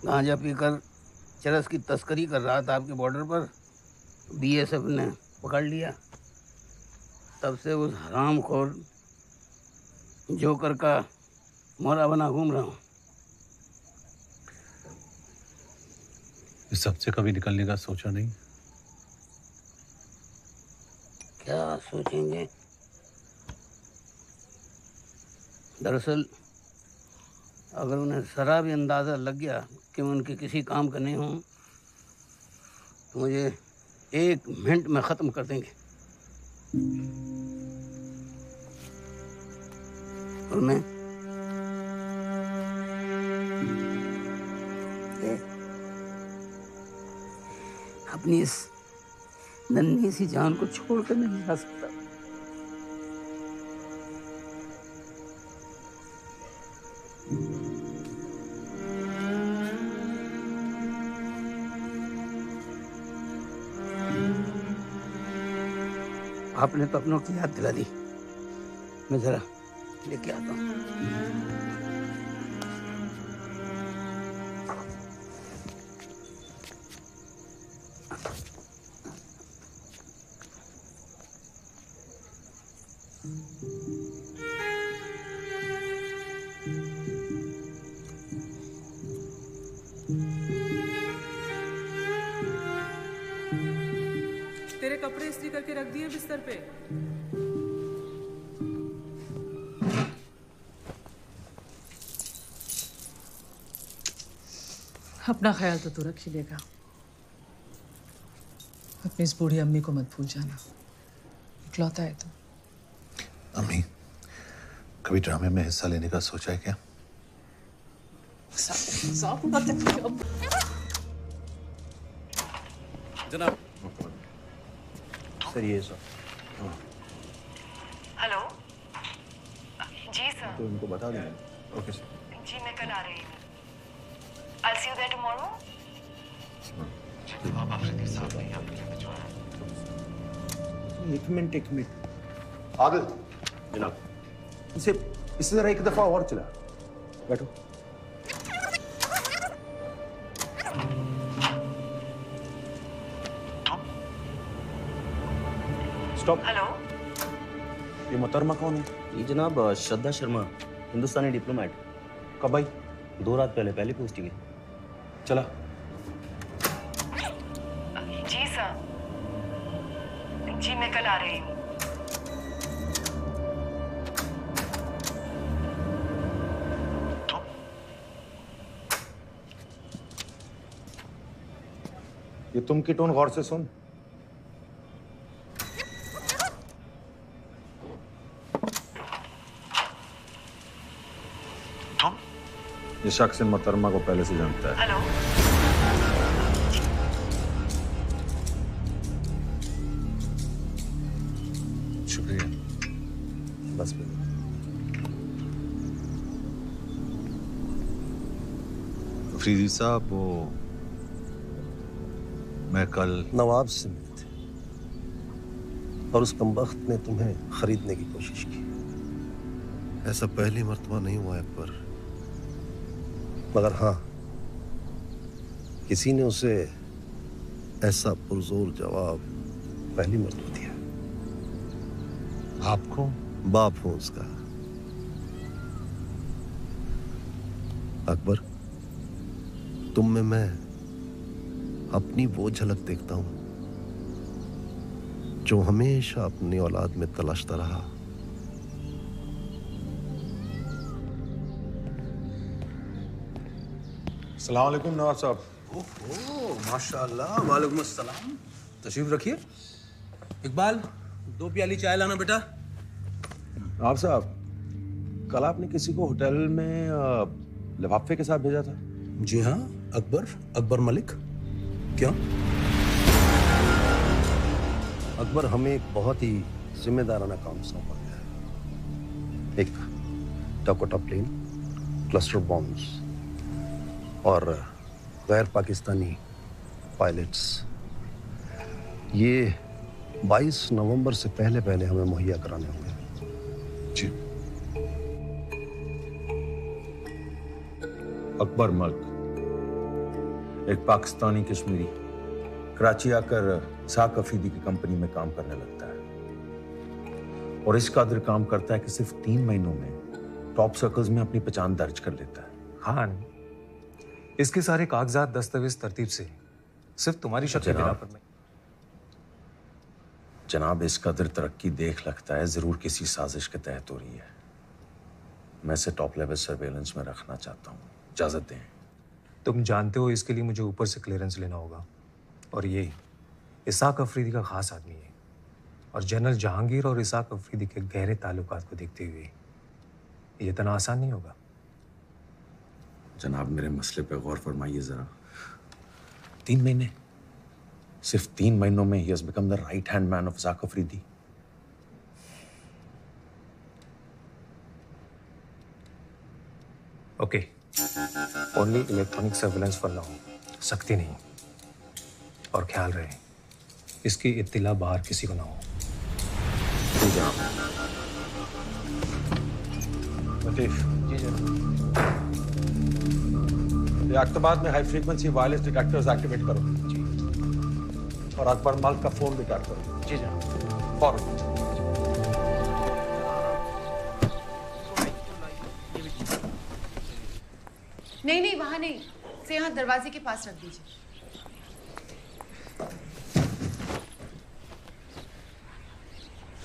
गांजा पीकर चरस की तस्करी कर रहा था आपके बॉर्डर पर, बीएसएफ ने पकड़ लिया। तब से उस हरामखोर जोकर का मोहरा बना घूम रहा हूँ। इस सब से कभी निकलने का सोचा नहीं? क्या सोचेंगे? दरअसल अगर उन्हें जरा भी अंदाज़ा लग गया कि मैं उनके किसी काम का नहीं हूँ तो मुझे 1 मिनट में ख़त्म कर देंगे। और मैं अपनी इस नन्ही सी जान को छोड़कर नहीं जा सकता। आपने तो अपनों की याद दिला दी। मैं जरा लेके आता हूँ। तेरे कपड़े इस्त्री करके रख दिए बिस्तर पे। अपना ख्याल तो तू रख ही लेगा। अपनी इस बूढ़ी अम्मी को मत भूल जाना। इकलौता है तू। अम्मी, कभी ड्रामे में हिस्सा लेने का सोचा है क्या? जनाब। सर ये सर। हेलो। जी सर। तो उनको बता देंगे। Okay sir. जी मैं कल आ रही हूँ। I'll see you there tomorrow। जनाब अफरीदी साहब ने आपके लिए भिजवाया। एक मिनट। आदिल। जनाब। इसे जरा एक दफा और चला। बैठो। स्टॉप। हेलो, ये मोहतरमा कौन है? ये जनाब श्रद्धा शर्मा, हिंदुस्तानी डिप्लोमेट। कब आई? 2 रात पहले, पहली पोस्टिंग है। चला। जी सर। जी मैं कल आ रही हूँ। ये तुम की टोन गौर से सुन। ये शख्स इन मोहतरमा को पहले से जानता है। हेलो, शुक्रिया। बस अफरीदी साहब, वो मैं कल नवाब से मिले थे और उस कमबख्त ने तुम्हें खरीदने की कोशिश की। ऐसा पहली मर्तबा नहीं हुआ अकबर, मगर हाँ, किसी ने उसे ऐसा पुरजोर जवाब पहली मर्तबा दिया। आपको? बाप हूं उसका। अकबर, तुम में मैं अपनी वो झलक देखता हूं जो हमेशा अपनी औलाद में तलाशता रहा। अस्सलाम वालेकुम नवाब साहब। ओहो, माशाअल्लाह, वालेकुम अस्सलाम। तशरीफ रखिए। इकबाल, 2 प्याली चाय लाना बेटा। नवाब साहब, कल आपने किसी को होटल में लिफाफे के साथ भेजा था। जी हाँ, अकबर मलिक। क्यों? अकबर, हमें एक बहुत ही जिम्मेदाराना काम सौंपा गया है। एक डाकोटा प्लेन, क्लस्टर बॉम्ब्स और गैर पाकिस्तानी पायलट्स, ये 22 नवंबर से पहले पहले हमें मुहैया कराने होंगे। जी। अकबर मल्क, एक पाकिस्तानी कश्मीरी, कराची आकर इसाक अफरीदी की कंपनी में काम करने लगता है और इस कदर काम करता है कि सिर्फ 3 महीनों में टॉप सर्कल्स में अपनी पहचान दर्ज कर लेता है। हाँ, इसके सारे कागजात दस्तावेज तरतीब से सिर्फ तुम्हारी शक्ल के बिना पर मैं। जनाब, इस कदर तरक्की देख लगता है जरूर किसी साजिश के तहत हो रही है। मैं इसे टॉप लेवल सर्वेलेंस में रखना चाहता हूँ, इजाजत दें। तुम जानते हो इसके लिए मुझे ऊपर से क्लियरेंस लेना होगा, और ये इसाक अफरीदी का खास आदमी है, और जनरल जहांगीर और इसाक अफरीदी के गहरे ताल्लुकात को देखते हुए ये इतना आसान नहीं होगा। जनाब, मेरे मसले पे गौर फरमाइए जरा। 3 महीने, सिर्फ 3 महीनों में ही has become the right hand man of Ishaq Afridi. Okay, only electronic surveillance for now, सख्ती नहीं, और ख्याल रहे इसकी इत्तिला बाहर किसी को ना हो। लतीफ, जी जनाब। ये अख्तबाद में high frequency wireless detectors activate करो। जी। और अकबर मल्क का फोन भी टैप करो। जी जनाब। फौरन। नहीं नहीं, वहां नहीं, से यहाँ दरवाजे के पास रख दीजिए।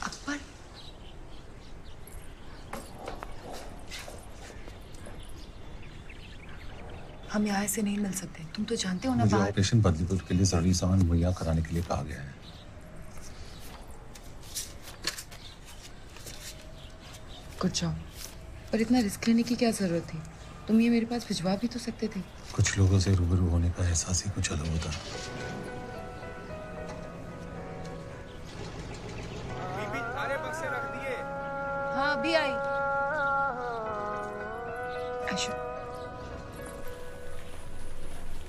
अकबर, हम यहाँ से नहीं मिल सकते, तुम तो जानते हो ना। मुझे बाहर ऑपरेशन बदलीपुर के लिए जरूरी सामान मुहैया कराने के लिए कहा गया है। कुछ जाओ, पर इतना रिस्क लेने की क्या जरूरत थी? तुम ये मेरे पास भिजवा भी तो सकते थे। कुछ लोगों से रूबरू होने का एहसास ही कुछ अलग होता। हाँ, अभी आई। आशु,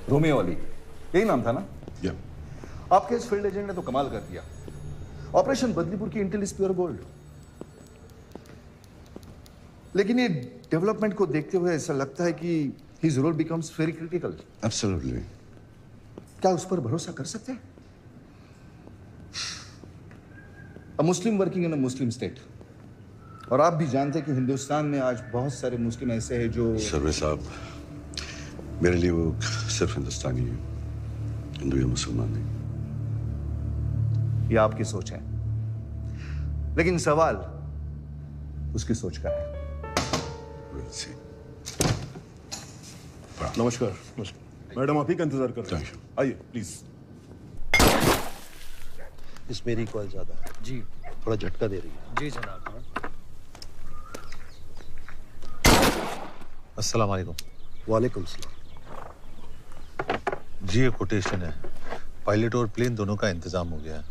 रोमियो अली, यही नाम था ना? आपके इस फील्ड एजेंट ने तो कमाल कर दिया। ऑपरेशन बदलीपुर की इंटेल इज प्योर गोल्ड। लेकिन ये डेवलपमेंट को देखते हुए ऐसा लगता है कि his role becomes very critical. Absolutely. क्या उस पर भरोसा कर सकते हैं? A Muslim working in a Muslim state. और आप भी जानते हैं कि हिंदुस्तान में आज बहुत सारे मुस्लिम ऐसे हैं जो सर्वे साहब, मेरे लिए वो सिर्फ हिंदुस्तानी है, हिंदू या मुसलमान नहीं। ये आपकी सोच है, लेकिन सवाल उसकी सोच का है। नमस्कार। मैडम आप ही का इंतजार कर रहे हैं, आइए प्लीज। इस मेरी कॉल ज्यादा है जी, थोड़ा झटका दे रही है। जी जनाब। अस्सलाम वालेकुम। वालेकुम सलाम। जी ये कोटेशन है, पायलट और प्लेन दोनों का इंतजाम हो गया है।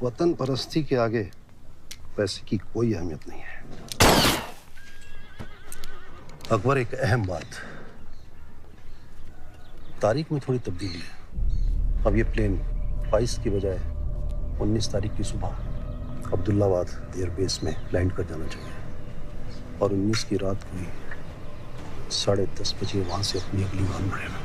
वतन परस्ती के आगे पैसे की कोई अहमियत नहीं है। अकबर, एक अहम बात, तारीख में थोड़ी तब्दीली है। अब ये प्लेन 22 की बजाय 19 तारीख की सुबह अब्दुल्लाबाद एयरबेस में लैंड कर जाना चाहिए और 19 की रात को ही 10:30 बजे वहां से अपनी अगली उड़ान भरेगा।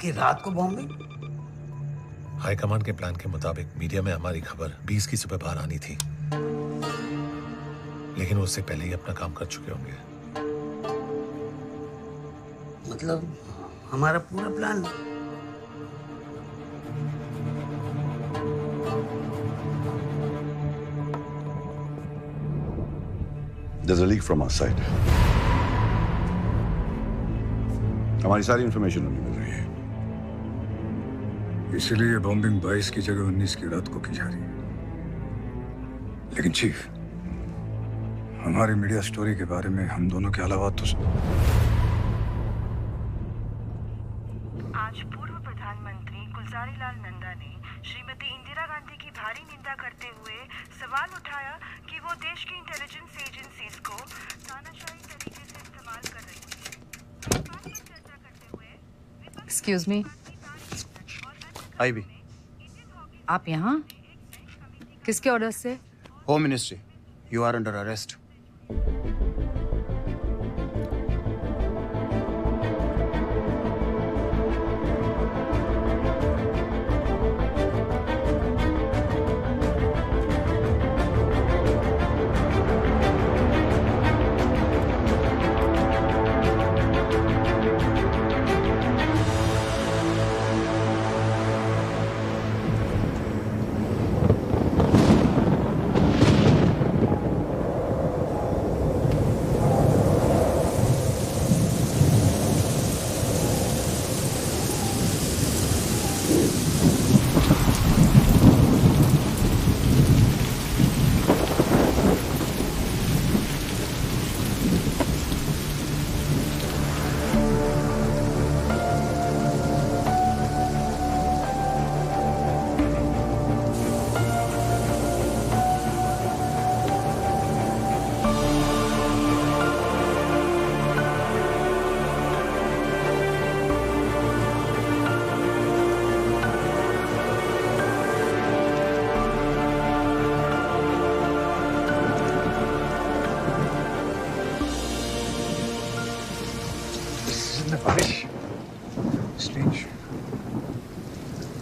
की रात को बॉम्बे। हाई कमांड के प्लान के मुताबिक मीडिया में हमारी खबर 20 की सुबह बाहर आनी थी, लेकिन वो उससे पहले ही अपना काम कर चुके होंगे। मतलब हमारा पूरा plan. There's a leak from our side. हमारी सारी इंफॉर्मेशन उन्हें मिल रही है। इसीलिए बॉम्बिंग 22 की जगह 19 की रात को की जा रही है। लेकिन चीफ, हमारी मीडिया स्टोरी के बारे में हम दोनों के अलावा तो आज पूर्व प्रधानमंत्री गुलजारी लाल नंदा ने श्रीमती इंदिरा गांधी की भारी निंदा करते हुए सवाल उठाया कि वो देश की इंटेलिजेंस एजेंसीज को तानाशाही तरीके से इस्तेमाल कर रही है। Excuse me. आईबी, आप यहाँ किसके ऑर्डर से? Home ministry. You are under arrest.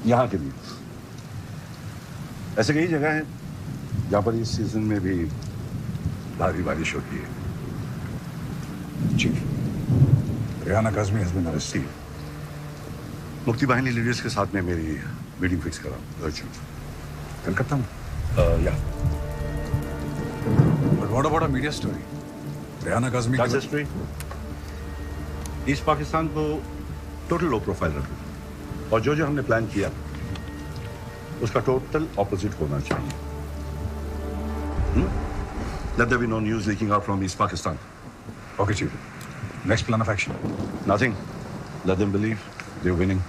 यहाँ के लिए ऐसे कई जगह हैं जहाँ पर इस सीजन में भी भारी बारिश होती है। Chief, Riyana Kazmi has been arrested. Mukti Bahini leaders के साथ में मेरी मीटिंग फिक्स कराओ अर्जेंट। कलकत्ता में? Yeah. But what about a media story? Riyana Kazmi That's history. East Pakistan को टोटल लो प्रोफाइल रखना और जो जो हमने प्लान किया उसका टोटल ऑपोजिट होना चाहिए। Let there be no news leaking out from East Pakistan. Okay, Chief. Next plan of action? Nothing. Let them believe they're winning.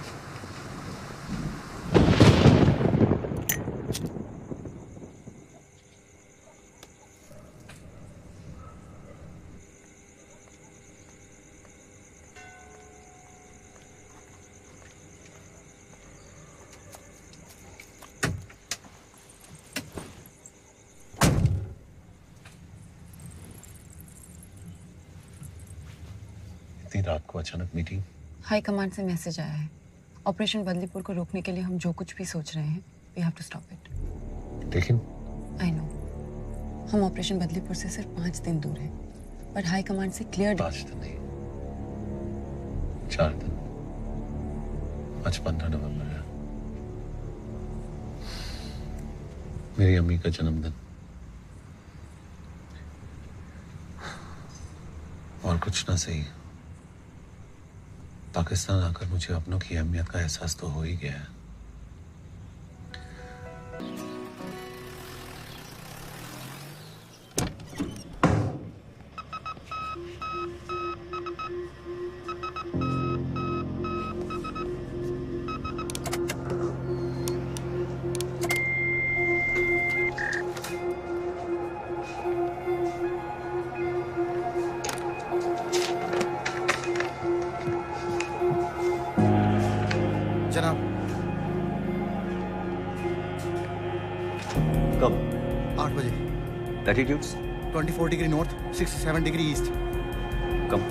इतनी रात को अचानक मीटिंग? हाई कमांड से मैसेज आया है। ऑपरेशन बदलीपुर को रोकने के लिए हम जो कुछ भी सोच रहे हैं, we have to stop it. लेकिन आई नो, हम ऑपरेशन बदलीपुर से सिर्फ 5 दिन दूर हैं, पर हाई कमांड से क्लियर 5 दिन नहीं, 4 दिन। आज 15 नवंबर है, मेरी अम्मी का जन्मदिन। और कुछ ना सही, पाकिस्तान आकर मुझे अपनों की अहमियत का एहसास तो हो ही गया है। जनाब, कब? 8 बजे। Latitudes? 24 degree north, 67 degree east. Come.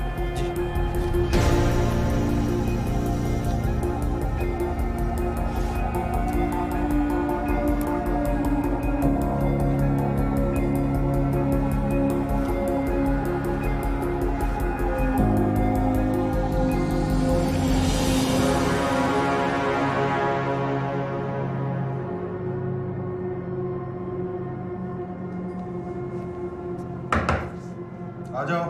आ जाओ।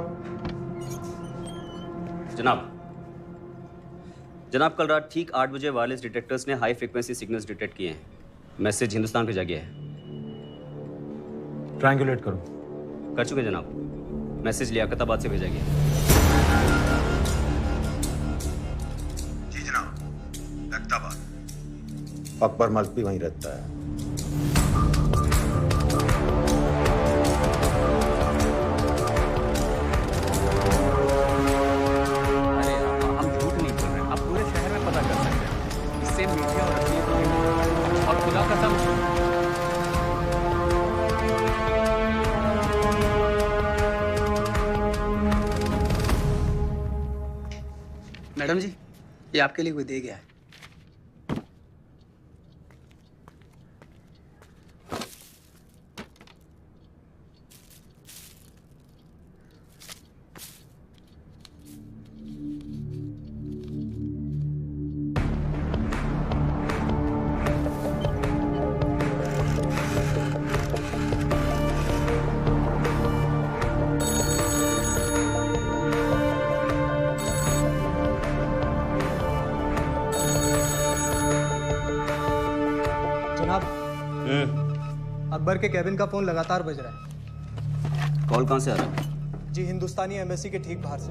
जनाब, कल रात ठीक 8 बजे वायरलेस डिटेक्टर्स ने हाई फ्रीक्वेंसी सिग्नल्स डिटेक्ट किए हैं। मैसेज हिंदुस्तान भेजा गया है। ट्रायंगुलेट करो। कर चुके जनाब। मैसेज लियाकताबाद से भेजा गया है। जी जनाब, लियाकताबाद। अकबर मल्क भी वहीं रहता है। मैडम जी, ये आपके लिए कोई दे गया है। अकबर के कैबिन का फोन लगातार बज रहा है। कॉल कहाँ से आ रहा है? जी, हिंदुस्तानी एम्बेसी के ठीक बाहर से।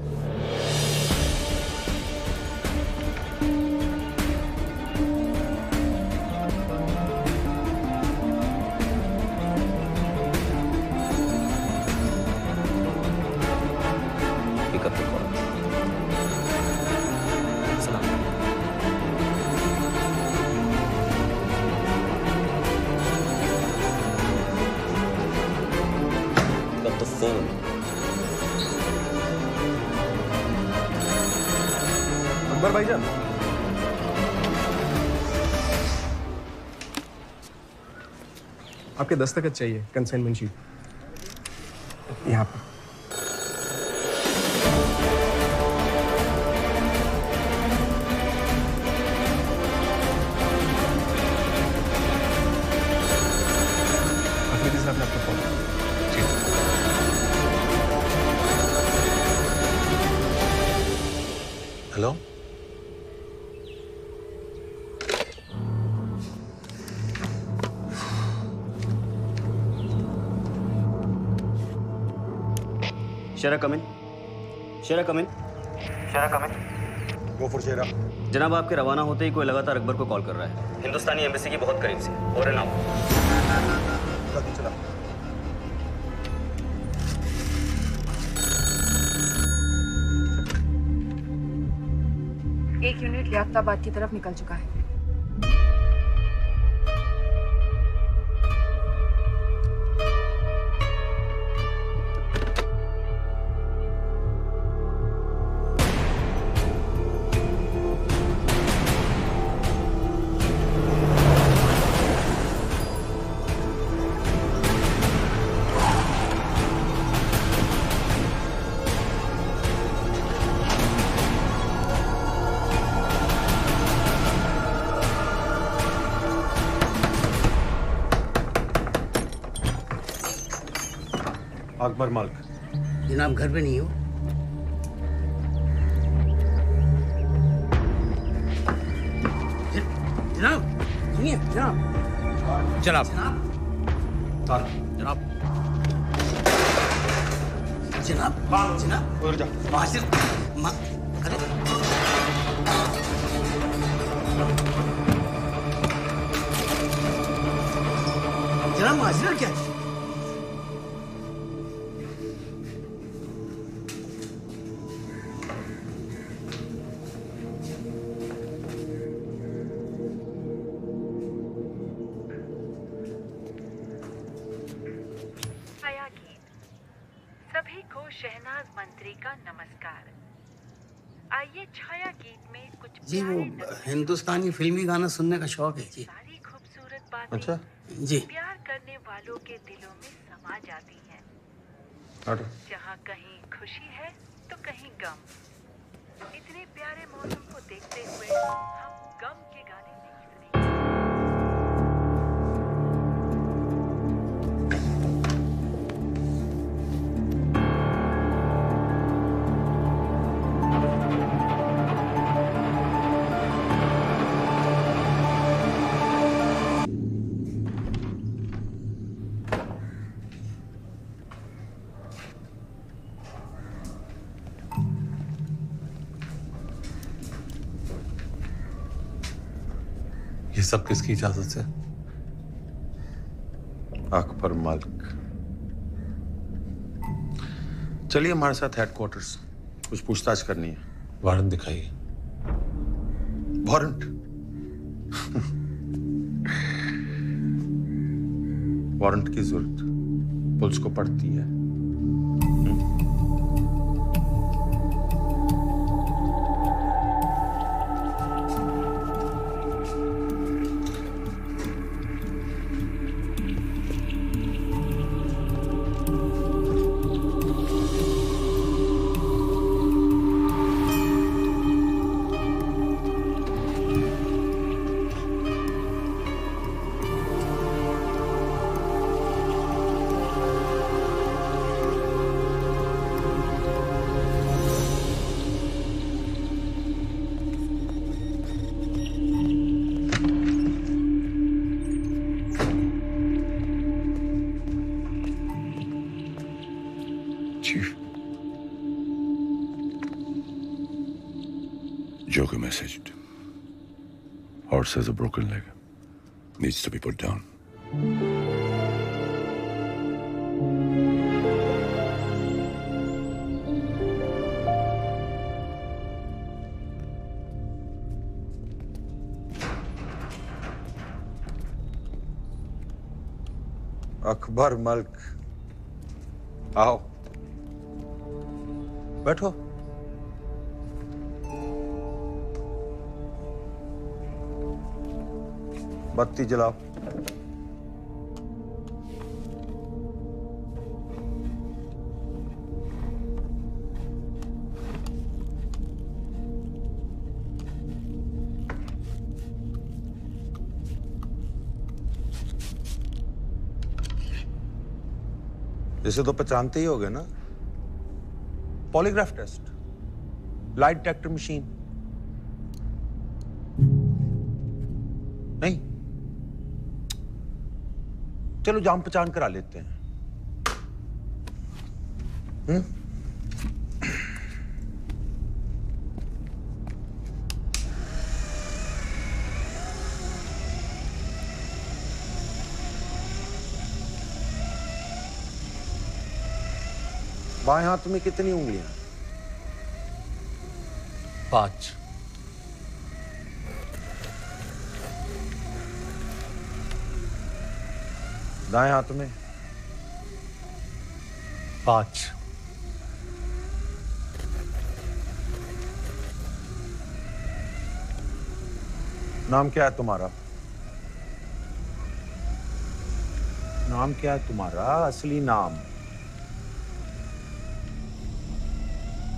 अकबर भाईजान, आपके दस्तखत चाहिए कंसाइनमेंट शीट यहाँ पर। अफरीदी साहब ने आपको phone. Hello, Shera come in. Shera come in. Shera come in. Go for Shera. जनाब, आपके रवाना होते ही कोई लगातार अकबर को कॉल कर रहा है, हिंदुस्तानी एम्बेसी की बहुत करीब से। और नाउ चला। एक यूनिट लियाकताबाद की तरफ निकल चुका है। अकबर मलिक। जनाब घर पे नहीं हो? जनाब सुनिए जनाब। जनाब जनाब जनाब जनाब उधर जा। माजिर अरे जनाब माजिर क्या है? सभी को शहनाज मंत्री का नमस्कार। आइए छाया गीत में कुछ जी वो हिंदुस्तानी फिल्मी गाना सुनने का शौक है जी। सारी खूबसूरत बातें अच्छा जी प्यार करने वालों के दिलों में समा जाती हैं। हटो। जहाँ कहीं खुशी है तो कहीं गम। इतने प्यारे मौसम को देखते हुए हम गम के गाने नहीं सुनेंगे। ये सब किसकी इजाजत से? अकबर मलिक। चलिए हमारे साथ हेडक्वार्टर्स, कुछ पूछताछ करनी है। वारंट दिखाइए। वारंट? वारंट की जरूरत पुलिस को पड़ती है। Joker messaged. Horse has a broken leg. Needs to be put down. Akbar Malik, आओ बैठो। बत्ती जलाओ। इसे तो पहचानते ही होगे ना? Polygraph test, lie detector machine. नहीं, चलो जान पहचान करा लेते हैं। बाएं हाथ में कितनी उंगलियां? 5। दाएं हाथ में? 5। नाम क्या है तुम्हारा? नाम क्या है तुम्हारा? असली नाम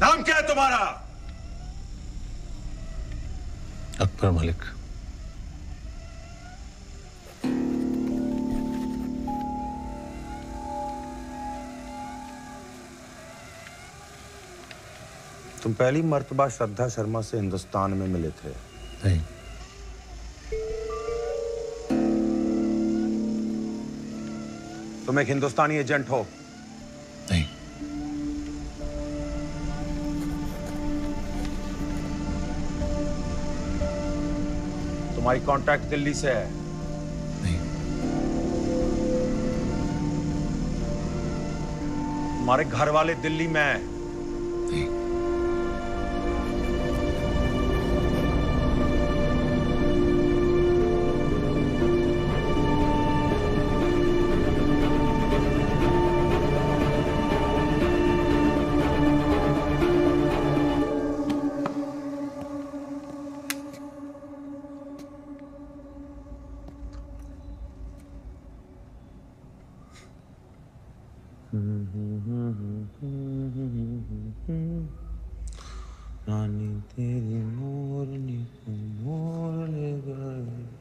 नाम क्या है तुम्हारा? अकबर मलिक। तुम पहली मर्तबा श्रद्धा शर्मा से हिंदुस्तान में मिले थे? नहीं। तुम एक हिंदुस्तानी एजेंट हो? नहीं। तुम्हारी कॉन्ट्रैक्ट दिल्ली से है? नहीं। तुम्हारे घर वाले दिल्ली में हैं? नहीं। रानी तेरी मोरनी को मोर ले गए।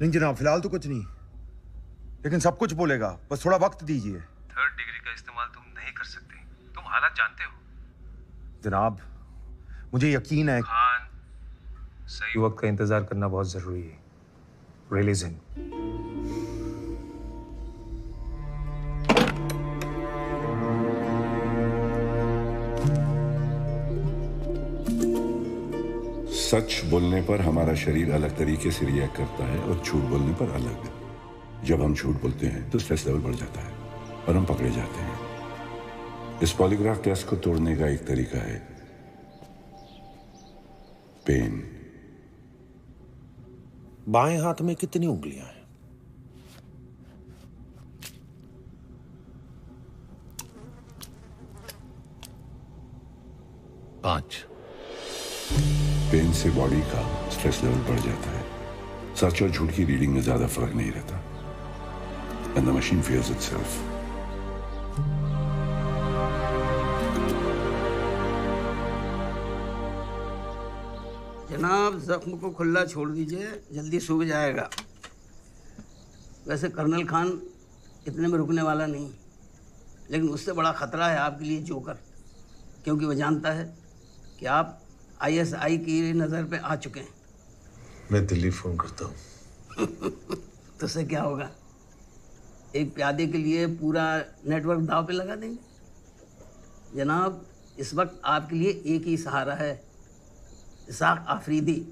नहीं जनाब, फिलहाल तो कुछ नहीं, लेकिन सब कुछ बोलेगा, बस थोड़ा वक्त दीजिए। 3rd डिग्री का इस्तेमाल तुम नहीं कर सकते, तुम हालात जानते हो। जनाब, मुझे यकीन है। खान, सही वक्त का इंतजार करना बहुत जरूरी है। Release him. सच बोलने पर हमारा शरीर अलग तरीके से रिएक्ट करता है और झूठ बोलने पर अलग। जब हम झूठ बोलते हैं तो स्ट्रेस लेवल बढ़ जाता है और हम पकड़े जाते हैं। इस पॉलीग्राफ टेस्ट को तोड़ने का एक तरीका है पेन। बाएं हाथ में कितनी उंगलियां हैं? 5। पेन से बॉडी का स्ट्रेस लेवल बढ़ जाता है। सच और झूठ की रीडिंग में ज्यादा फर्क नहीं रहता। And the machine fears itself. जनाब, जख्म को खुला छोड़ दीजिए, जल्दी सूख जाएगा। वैसे कर्नल खान इतने में रुकने वाला नहीं, लेकिन उससे बड़ा खतरा है आपके लिए जोकर, क्योंकि वह जानता है कि आप ISI की नज़र पे आ चुके हैं। मैं दिल्ली फोन करता हूँ। तो उससे क्या होगा? एक प्यादे के लिए पूरा नेटवर्क दाव पे लगा देंगे। जनाब, इस वक्त आपके लिए एक ही सहारा है, इसाक आफरीदी।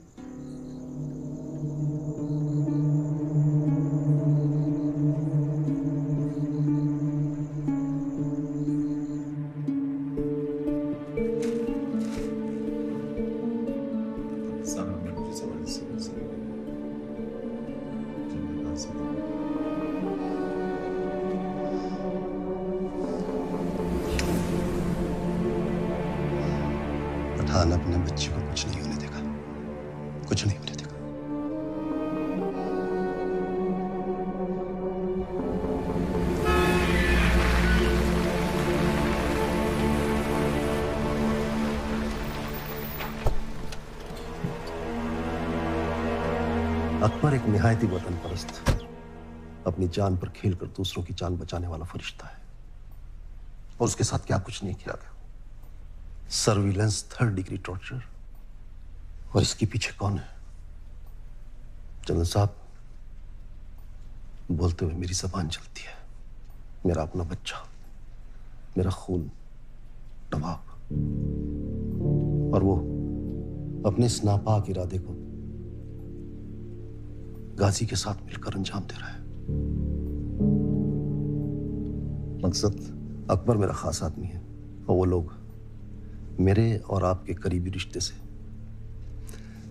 पठान अपने बच्चे को कुछ नहीं होने देगा, कुछ नहीं होने देगा। अकबर एक निहायती वतन परस्त, अपनी जान पर खेलकर दूसरों की जान बचाने वाला फरिश्ता है। और उसके साथ क्या कुछ नहीं किया गया। Surveillance, 3rd degree torture. और इसके पीछे कौन है? जनरल साहब, बोलते हुए मेरी जबान चलती है। मेरा अपना बच्चा, मेरा खून, नवाब, और वो अपने इस नापाक इरादे को गाजी के साथ मिलकर अंजाम दे रहा है। मकसद? अकबर मेरा खास आदमी है और वो लोग मेरे और आपके करीबी रिश्ते से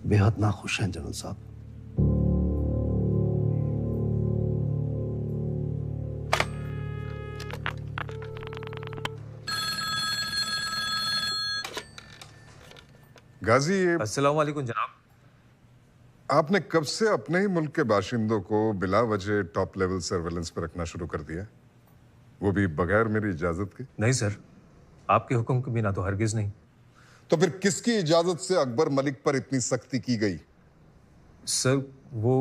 बेहद नाखुश हैं जनरल साहब। गाजी, ये अस्सलाम वालेकुम जनाब। आपने कब से अपने ही मुल्क के बाशिंदों को बिला वजह टॉप लेवल सर्वेलेंस पर रखना शुरू कर दिया, वो भी बगैर मेरी इजाजत के? नहीं सर, आपके हुक्म के बिना तो हरगिज नहीं। तो फिर किसकी इजाजत से अकबर मलिक पर इतनी सख्ती की गई? सर वो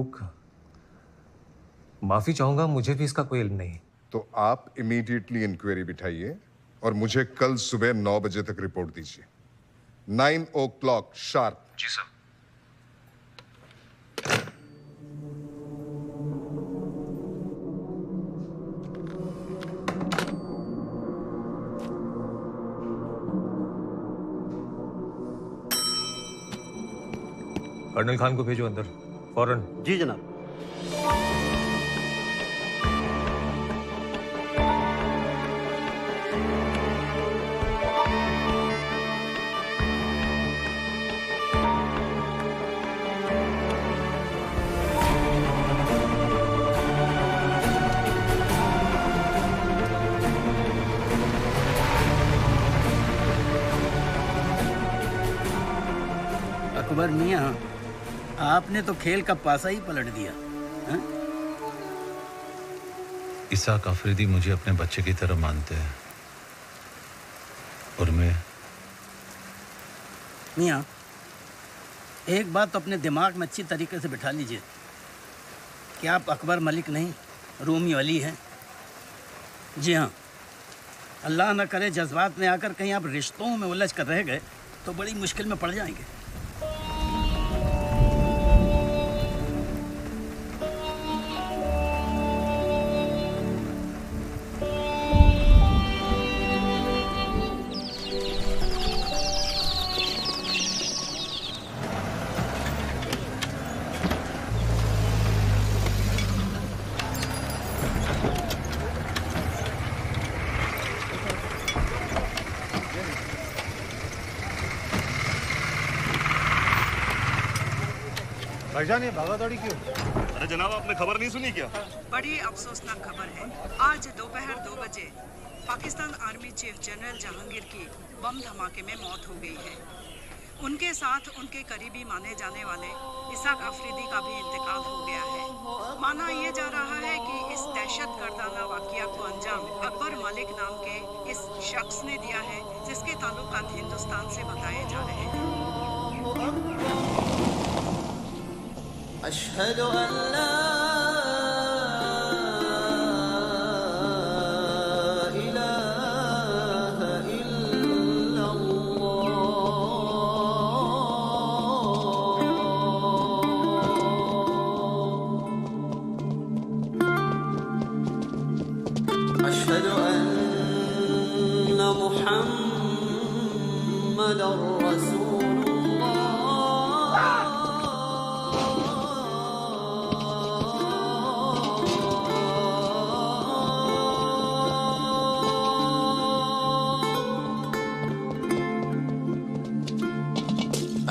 माफी चाहूंगा, मुझे भी इसका कोई इल्म नहीं। तो आप इमीडिएटली इंक्वायरी बिठाइए और मुझे कल सुबह 9 बजे तक रिपोर्ट दीजिए। 9 o'clock शार्प। जी सर। कर्नल खान को भेजो अंदर फौरन। जी जनाब। अकबर मियां, आपने तो खेल का पासा ही पलट दिया। इसाक अफरीदी मुझे अपने बच्चे की तरह मानते हैं और मैं। मियां, एक बात तो अपने दिमाग में अच्छी तरीके से बिठा लीजिए कि आप अकबर मलिक नहीं, रोमी अली हैं। जी हाँ, अल्लाह न करे जज्बात में आकर कहीं आप रिश्तों में उलझ कर रह गए तो बड़ी मुश्किल में पड़ जाएंगे। भाईजान, ये भागा दौड़ी क्यों? अरे जनाब, आपने खबर नहीं सुनी क्या? बड़ी अफसोसनाक खबर है। आज दोपहर 2 बजे Pakistan army chief general Jahangir की बम धमाके में मौत हो गई है। उनके साथ उनके करीबी माने जाने वाले इसाक अफरीदी का भी इंतकाल हो गया है। माना यह जा रहा है कि इस दहशत गर्दाना वाकया को अंजाम अकबर मलिक नाम के इस शख्स ने दिया है, जिसके ताल्लुकात हिंदुस्तान से बताए जा रहे हैं। अशहदु अल्ला इलाहा इल्लल्लाह अशहदु अन्ना मुहम्मदर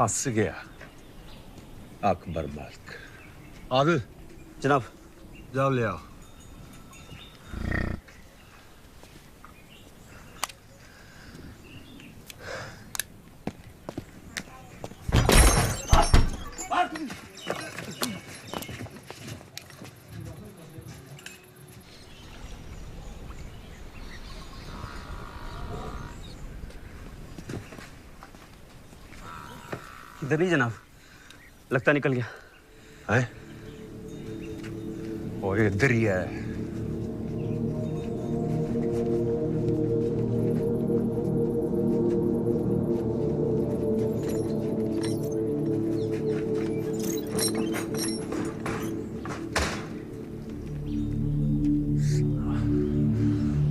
फंस गया अकबर मलिक। आदिल जनाब, जाओ ले आओ। इधर नहीं जनाब, लगता निकल गया है। और इधर ही है।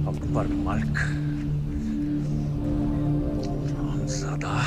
अकबर मलिक हमज़ादा।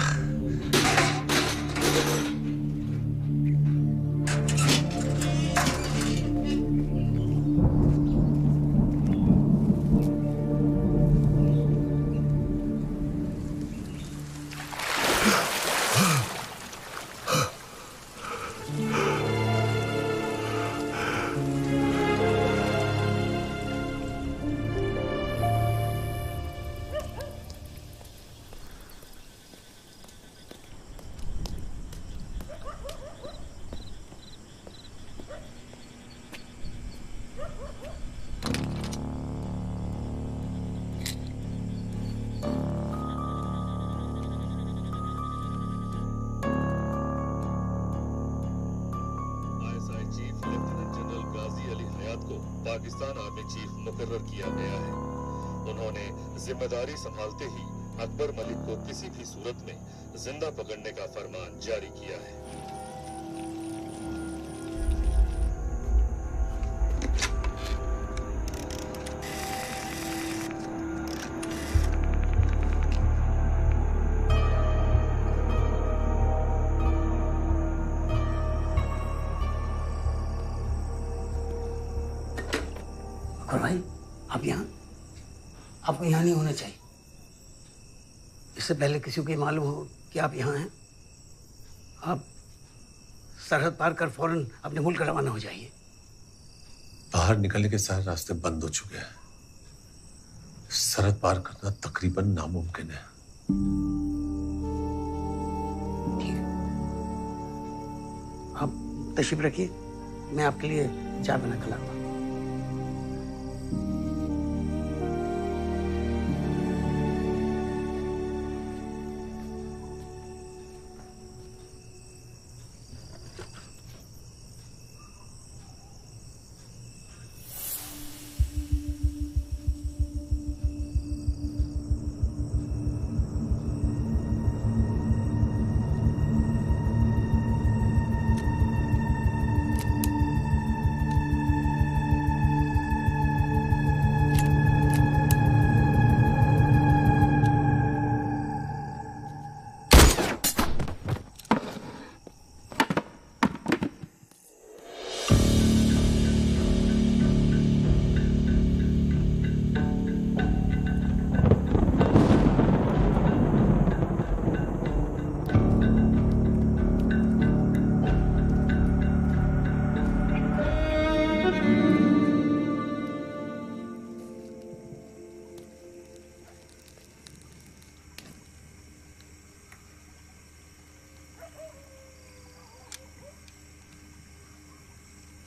पाकिस्तान आर्मी चीफ मुकर्रर किया गया है। उन्होंने जिम्मेदारी संभालते ही अकबर मलिक को किसी भी सूरत में जिंदा पकड़ने का फरमान जारी किया है। और भाई आप यहाँ, आपको यहाँ नहीं होना चाहिए। इससे पहले किसी को ये मालूम हो कि आप यहाँ हैं, आप सरहद पार कर फौरन अपने मुल्क रवाना हो जाइए। बाहर निकलने के सारे रास्ते बंद हो चुके हैं। सरहद पार करना तकरीबन नामुमकिन है। ठीक है, आप तशरीफ रखिए, मैं आपके लिए चाय बना कर लाऊंगा।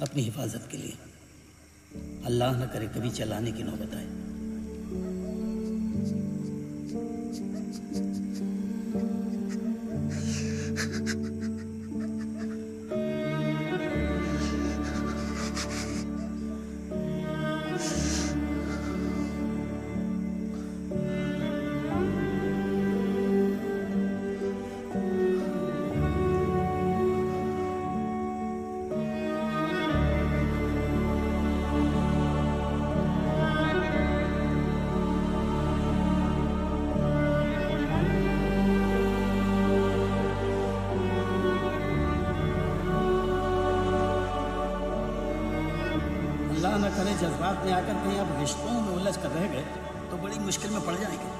अपनी हिफाजत के लिए अल्लाह न करे कभी चलाने की नौबत आए। अल्लाह न करे जज्बात में आकर कहीं आप रिश्तों में उलझ कर रह गए तो बड़ी मुश्किल में पड़ जाएंगे।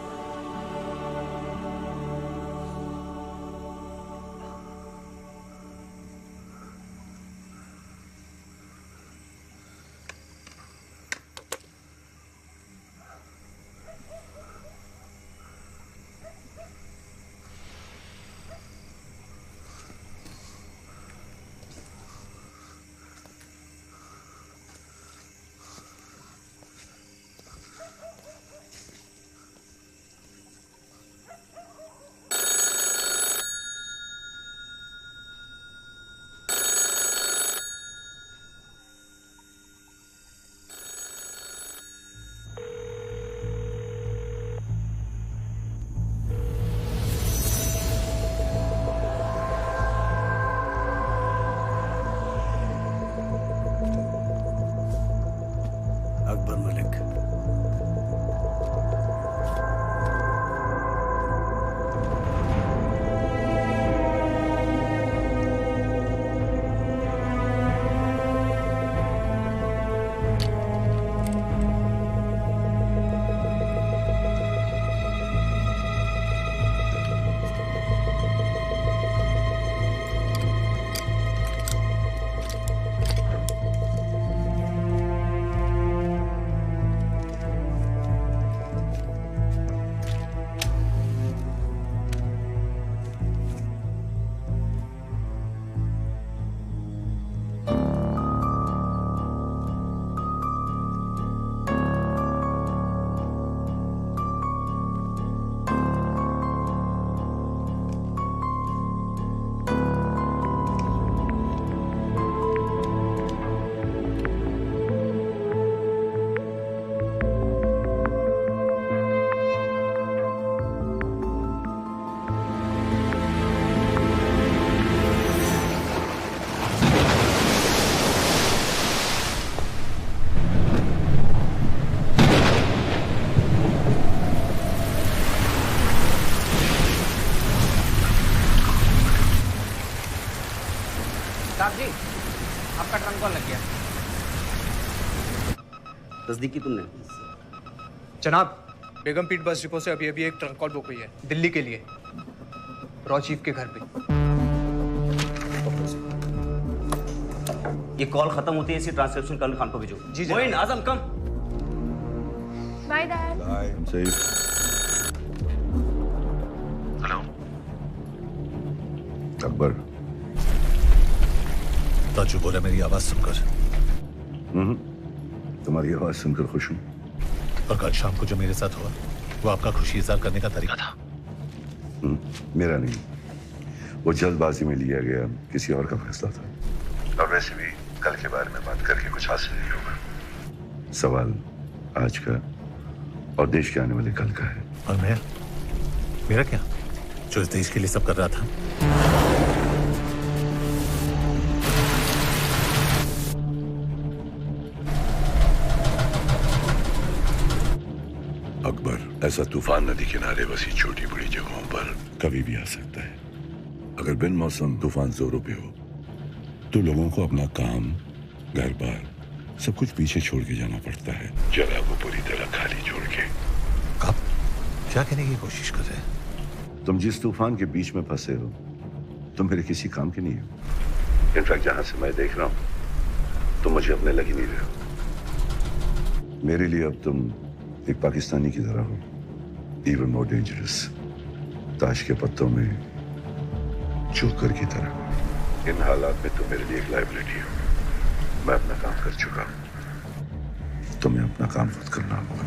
साहब जी, आपका ट्रंक कॉल लग गया। तस्दीक की तुमने? जनाब, बेगम पीट बस डिपो से अभी अभी एक ट्रंक कॉल बुक हुई है दिल्ली के लिए, रॉ चीफ के घर पे। ये कॉल खत्म होती है, इसी ट्रांसक्रिप्शन कर्नल खान को भेजो। जी Moin, Azam come. Bye dad. Bye. सही। हेलो अकबर। ताजू बोला मेरी आवाज सुनकर। तुम्हारी आवाज सुनकर खुश हूँ। और कल शाम को जो मेरे साथ हुआ वो आपका खुशी इज़हार करने का तरीका था। मेरा नहीं, वो जल्दबाजी में लिया गया किसी और का फैसला था। और वैसे भी कल के बारे में बात करके कुछ हासिल नहीं होगा। सवाल आज का और देश के आने वाले कल का है। और मेरा क्या, जो इस देश के लिए सब कर रहा था। अकबर, ऐसा तूफान नदी किनारे बसी छोटी बड़ी जगहों पर कभी भी आ सकता है। अगर बिन मौसम तूफान जोरों पे हो तो लोगों को अपना काम, घर बार सब कुछ पीछे छोड़ के जाना पड़ता है, जगह को पूरी तरह खाली छोड़ के। आप क्या कहने की कोशिश कर रहे हैं? तुम जिस तूफान के बीच में फंसे हो तुम मेरे किसी काम के नहीं हो। इनफैक्ट जहां से मैं देख रहा हूं तुम मुझे अपने लग ही नहीं रहे हो। मेरे लिए अब तुम एक पाकिस्तानी की तरह हो, इवन मोर डेंजरस, ताश के पत्तों में जोकर की तरह। इन हालात में तुम मेरे लिए एक लायबिलिटी हो। मैं अपना काम कर चुका हूं, तुम्हें अपना काम खुद करना होगा।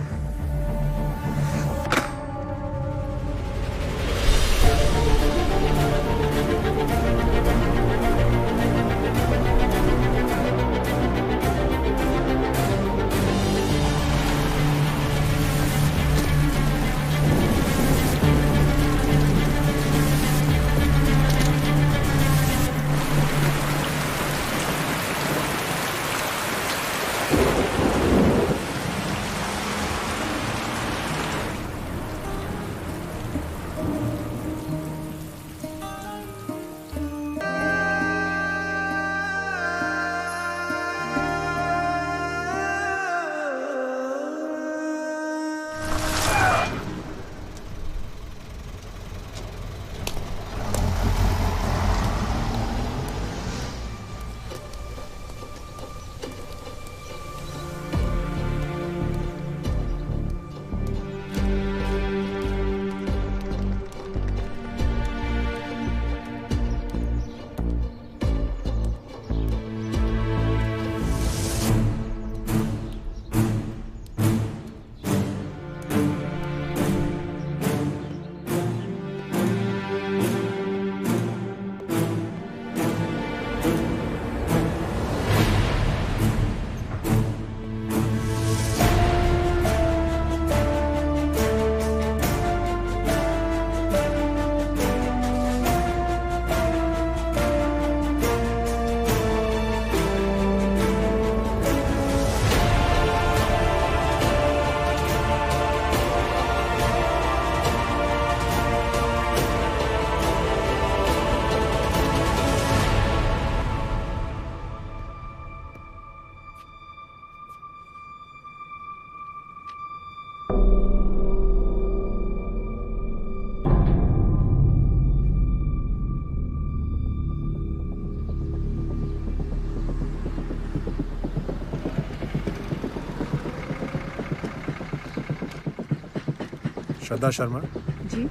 Shraddha Sharma ji.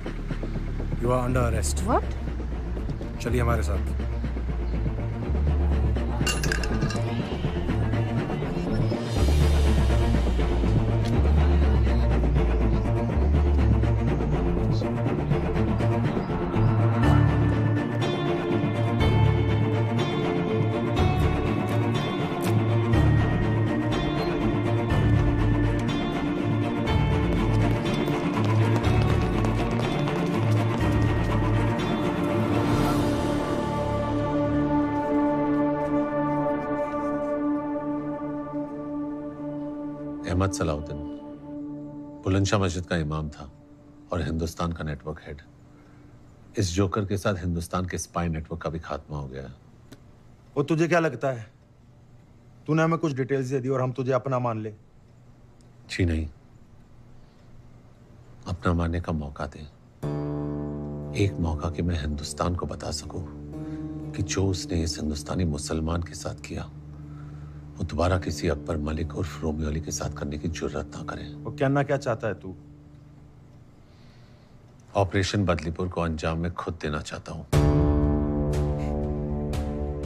You are under arrest. What? चलिए हमारे साथ। अहमद सलाउद्दीन बुलंदशाह मस्जिद का इमाम था और हिंदुस्तान का नेटवर्क हेड। इस जोकर के साथ हिंदुस्तान के स्पाई नेटवर्क का भी खात्मा हो गया। और तुझे क्या लगता है तूने हमें कुछ डिटेल्स दे दी और हम तुझे अपना मान ले? जी नहीं, अपना मानने का मौका दे। एक मौका कि मैं हिंदुस्तान को बता सकूं कि जो उसने इस हिंदुस्तानी मुसलमान के साथ किया वो दोबारा किसी अकबर मलिक और रोमियो अली के साथ करने की जुर्रत ना करे। वो कहना क्या चाहता है तू? ऑपरेशन बदलीपुर को अंजाम में खुद देना चाहता हूं।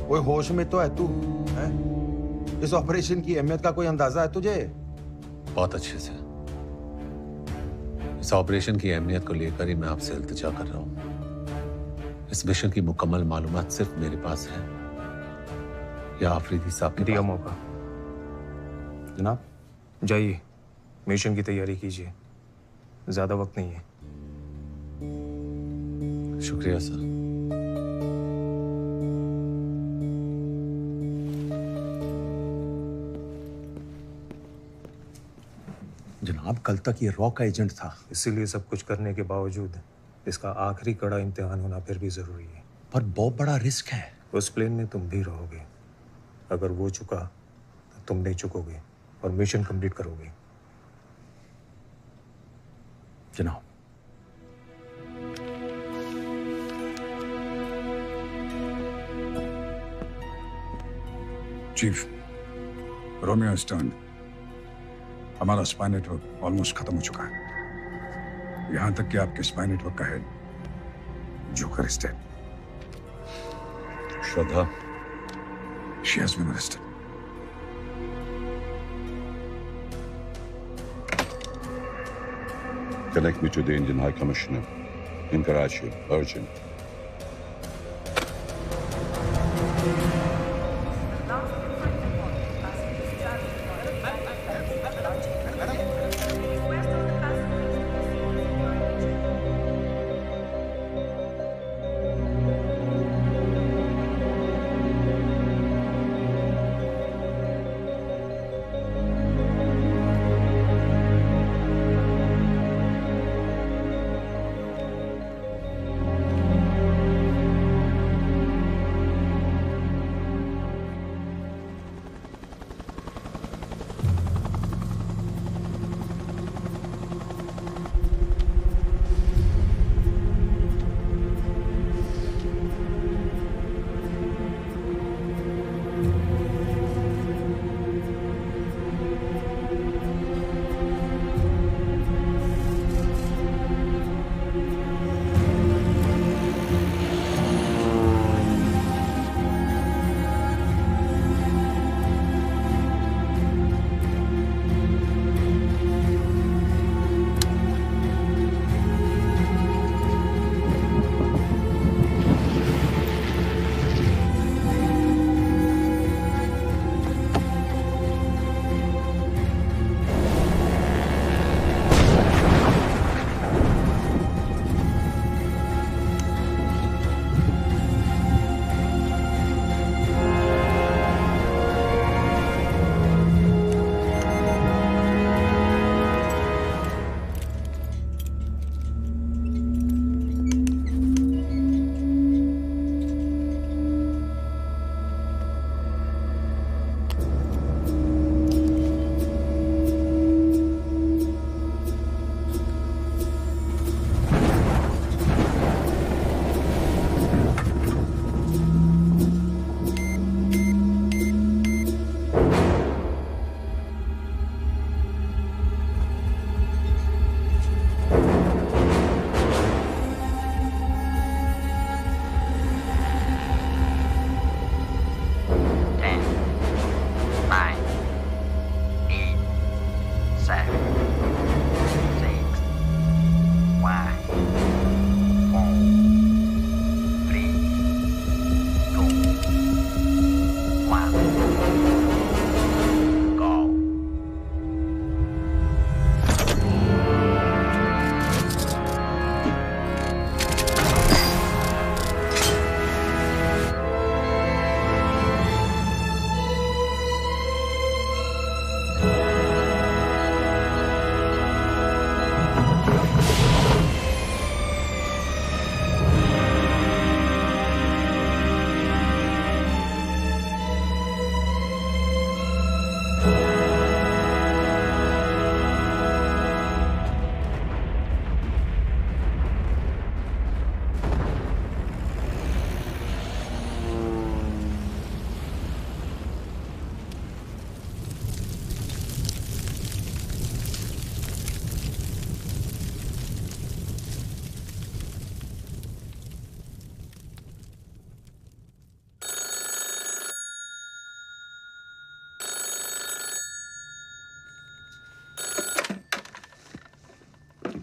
कोई होश में तो है तू? है? इस ऑपरेशन की अहमियत का कोई अंदाजा है तुझे? बहुत अच्छे से। इस ऑपरेशन की अहमियत को लेकर ही मैं आपसे इल्तिजा कर रहा हूं। इस मिशन की मुकम्मल मालूमात सिर्फ मेरे पास है या आफरीदी साहब ने दिया मौका। जनाब जाइए, मिशन की तैयारी कीजिए, ज्यादा वक्त नहीं है। शुक्रिया सर। जनाब कल तक ये रॉ का एजेंट था। इसीलिए सब कुछ करने के बावजूद इसका आखिरी कड़ा इम्तिहान होना फिर भी जरूरी है। पर बहुत बड़ा रिस्क है। उस प्लेन में तुम भी रहोगे। अगर वो चुका तो तुम नहीं चुकोगे और मिशन कंप्लीट करोगे। जनाब चीफ, रोमियो स्टर्न, हमारा स्पाई नेटवर्क ऑलमोस्ट खत्म हो चुका है। यहां तक कि आपके स्पाई नेटवर्क का head joker is dead. Shraddha, she has been arrested. Connect me to the Indian High Commissioner in Karachi, urgent.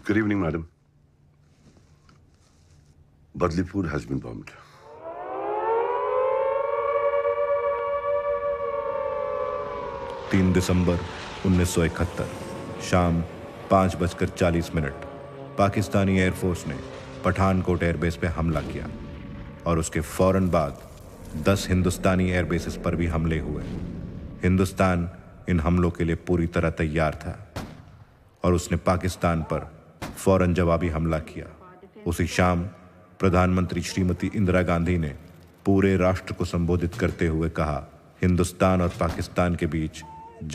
Good evening, madam. Badlipur has been bombed. December 1971 शाम 5:40 पाकिस्तानी एयरफोर्स ने पठानकोट एयरबेस पे हमला किया और उसके फौरन बाद 10 हिंदुस्तानी एयरबेसेस पर भी हमले हुए। हिंदुस्तान इन हमलों के लिए पूरी तरह तैयार था और उसने पाकिस्तान पर फौरन जवाबी हमला किया। उसी शाम प्रधानमंत्री श्रीमती इंदिरा गांधी ने पूरे राष्ट्र को संबोधित करते हुए कहा, हिंदुस्तान और पाकिस्तान के बीच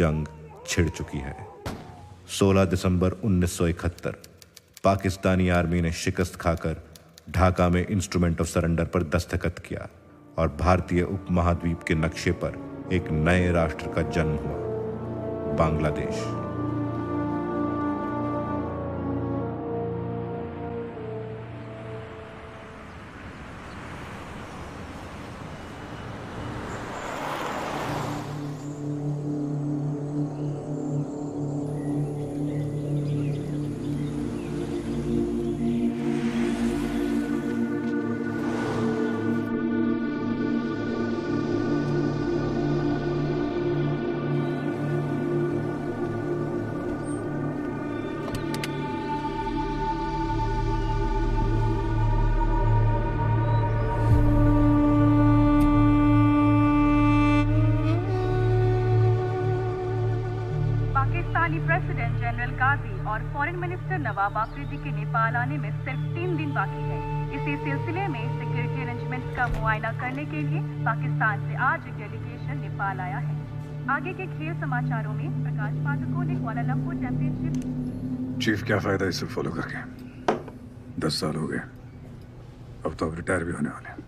जंग छिड़ चुकी है। 16 दिसंबर 1971 पाकिस्तानी आर्मी ने शिकस्त खाकर ढाका में इंस्ट्रूमेंट ऑफ सरेंडर पर दस्तखत किया और भारतीय उपमहाद्वीप के नक्शे पर एक नए राष्ट्र का जन्म हुआ, बांग्लादेश। प्रेसिडेंट जनरल गाजी और फॉरेन मिनिस्टर नवाब आफरीदी के नेपाल आने में सिर्फ 3 दिन बाकी है। इसी सिलसिले में सिक्योरिटी अरेंजमेंट्स का मुआयना करने के लिए पाकिस्तान से आज एक डेलीगेशन नेपाल आया है। आगे के खेल समाचारों में प्रकाश पादुकोण ने कुआलालंपुर चैंपियनशिप। चीफ, क्या फायदा इसे फॉलो करके? 10 साल हो गए, अब तो रिटायर भी होने वाले हैं।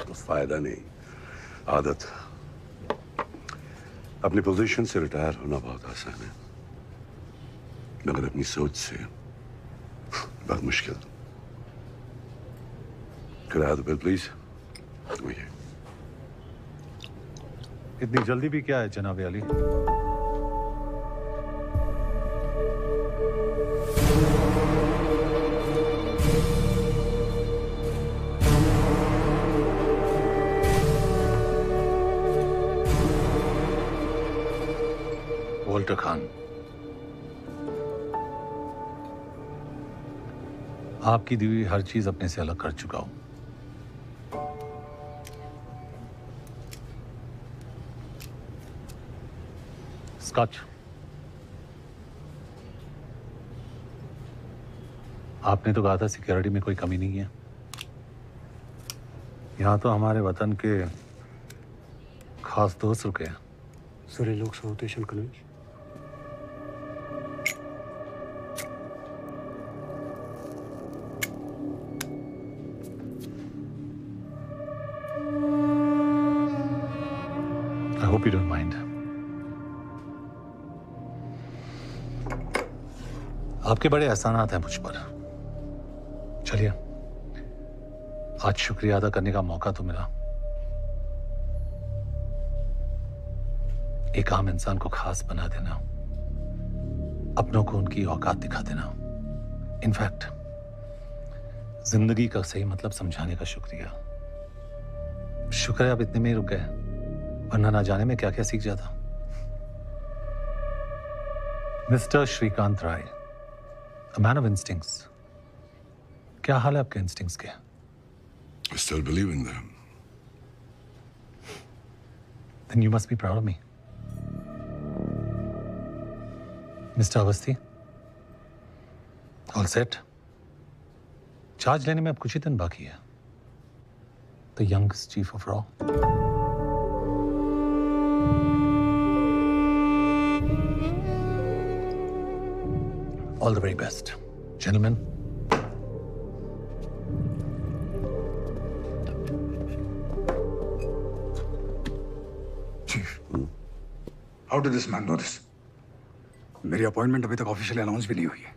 तो फायदा नहीं, आदत। अपनी पोजीशन से रिटायर होना बहुत आसान है, मगर अपनी सोच से बहुत मुश्किल। Could I have the bill, please? इतनी जल्दी भी क्या है जनाब अली? वॉल्टर खान, आपकी दी हुई हर चीज अपने से अलग कर चुका हूं। स्कॉच, आपने तो कहा था सिक्योरिटी में कोई कमी नहीं है। यहां तो हमारे वतन के खास दोस्त रुके हैं। Sorry, look, so rotation college. I hope you don't mind. आपके बड़े एहसानात हैं मुझ पर। चलिए, आज शुक्रिया अदा करने का मौका तो मिला। एक आम इंसान को खास बना देना, अपनों को उनकी औकात दिखा देना, इनफैक्ट जिंदगी का सही मतलब समझाने का शुक्रिया। शुक्र है आप इतने में ही रुक गए, वरना ना जाने में क्या क्या सीख जाता। Mister Shrikant Rai, a man of instincts. क्या हाल है आपके इंस्टिंक्ट्स के? I still believe in them. Then you must be proud of me. Mister Awasthi, all set? Charge लेने में अब कुछ ही दिन बाकी है। द यंगेस्ट चीफ ऑफ रॉ। All the very best, gentleman. Chief, how did this man know this? मेरी अपॉइंटमेंट अभी तक ऑफिशियली अनाउंस भी नहीं हुई है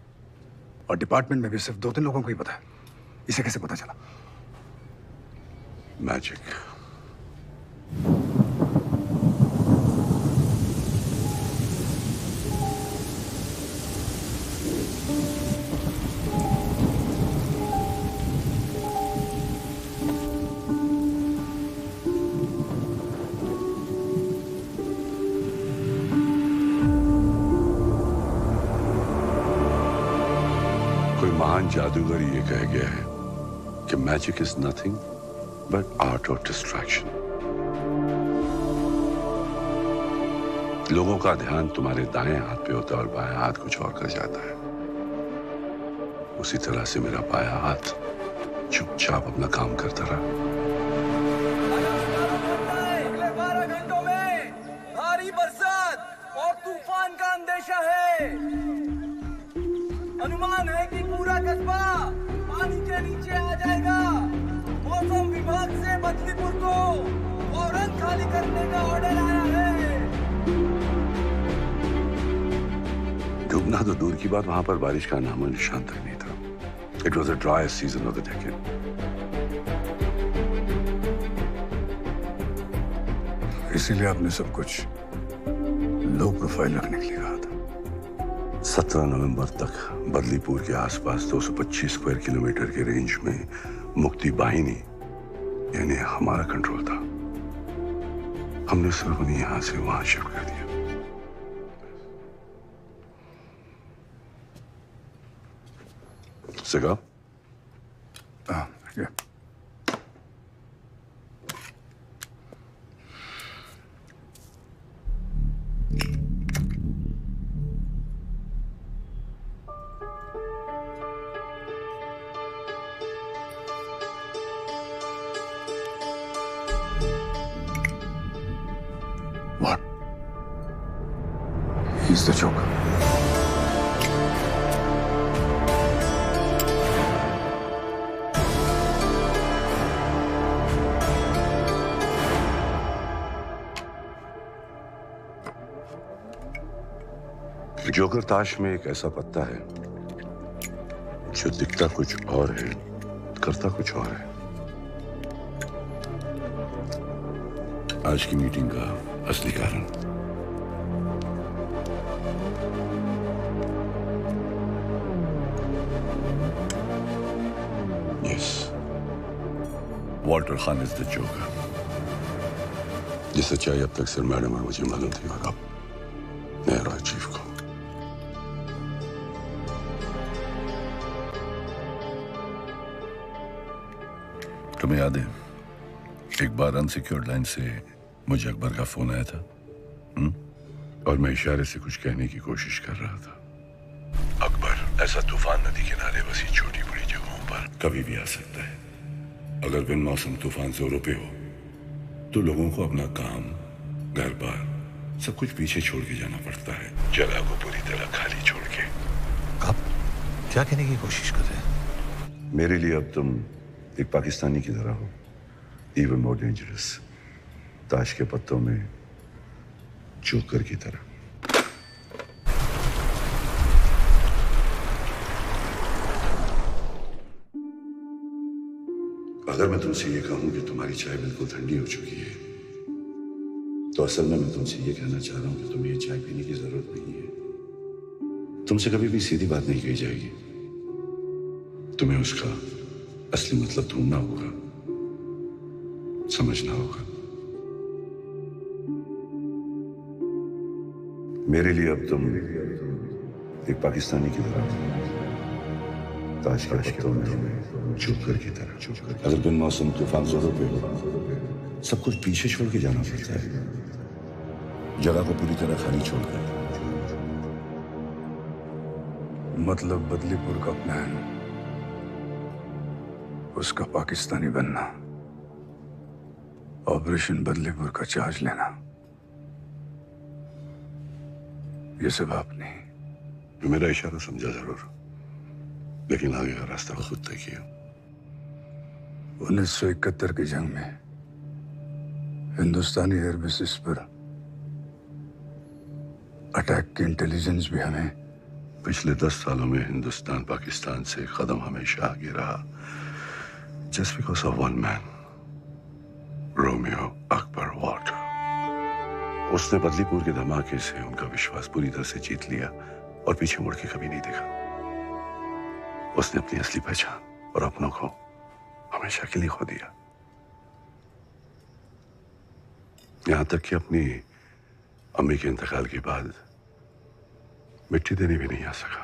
और डिपार्टमेंट में भी सिर्फ 2-3 लोगों को ही पता है। इसे कैसे पता चला? मैजिक। महान जादूगर ये कह गया है कि magic is nothing but art of distraction. लोगों का ध्यान तुम्हारे दाएं हाथ पे होता है और बाएं हाथ कुछ और कर जाता है। उसी तरह से मेरा बायां हाथ चुपचाप अपना काम करता रहा। अगले 12 घंटों में भारी बरसात और तूफान का अंदेशा है। अनुमान है कि पूरा कस्बा पानी के नीचे आ जाएगा। मौसम विभाग से बदलीपुर को फौरन खाली करने का ऑर्डर आया है। डूबना तो दूर की बात, वहां पर बारिश का नामो निशान तक नहीं था। It was the driest season of the decade. इसीलिए आपने सब कुछ लो प्रोफाइल रखने के लिए कहा था। 17 नवंबर तक बदलीपुर के आसपास 225 स्क्वायर किलोमीटर के रेंज में मुक्ति बाहिनी यानी हमारा कंट्रोल था। हमने सिर्फ उन्हें यहां से वहां शिफ्ट कर दिया। Cigar? Yeah. What? He's the Joker. Joker ताश में एक ऐसा पत्ता है जो दिखता कुछ और है, करता कुछ और है। आज की मीटिंग का असली कारण yes, Walter Khan is the joker. ये सच्चाई अब तक सिर्फ मैडम और मुझे मालूम थी और अब मैं रॉय चीफ को। तुम्हें याद है एक बार अनसिक्योर्ड लाइन से मुझे अकबर का फोन आया था और मैं इशारे से कुछ कहने की कोशिश कर रहा था। अकबर ऐसा तूफान नदी किनारे बसी छोटी बड़ी जगहों पर कभी भी आ सकता है। अगर बिन मौसम तूफान जोरों पे हो तो लोगों को अपना काम, घर बार सब कुछ पीछे छोड़ के जाना पड़ता है, जगह को पूरी तरह खाली छोड़ के। आप क्या कहने की कोशिश कर रहे हैं? मेरे लिए अब तुम एक पाकिस्तानी की तरह हो, इवन मोर डेंजरस, ताश के पत्तों में जोकर की तरह। अगर मैं तुमसे ये कहूं कि तुम्हारी चाय बिल्कुल ठंडी हो चुकी है तो असल में मैं तुमसे ये कहना चाह रहा हूं कि तुम्हें ये चाय पीने की जरूरत नहीं है। तुमसे कभी भी सीधी बात नहीं कही जाएगी, तुम्हें उसका असली मतलब ढूंढना होगा, समझना होगा। मेरे लिए अब तुम एक पाकिस्तानी की तरह, ताश के पत्तों में जोकर की तरह। अगर बिन मौसम तूफान जोरों पे हो सब कुछ पीछे छोड़ के जाना पड़ता है, जगह को पूरी तरह खाली छोड़कर। मतलब बदलीपुर का प्लान, उसका पाकिस्तानी बनना, ऑपरेशन बदलीपुर का चार्ज लेना, ये सब आपने। मेरा इशारा समझा जरूर, लेकिन आगे का रास्ता खुद तय किया। 1971 की जंग में हिंदुस्तानी एयरबेसिस पर अटैक की इंटेलिजेंस भी हमें। पिछले 10 सालों में हिंदुस्तान पाकिस्तान से कदम हमेशा आगे रहा, just because of one man, Romeo Akbar Walter. उसने बदलीपुर के धमाके से उनका विश्वास पूरी तरह से जीत लिया और पीछे मुड़ के कभी नहीं देखा। उसने अपनी असली पहचान और अपनों को हमेशा के लिए खो दिया, यहां तक कि अपनी अम्मी के इंतकाल के बाद मिट्टी देने भी नहीं आ सका।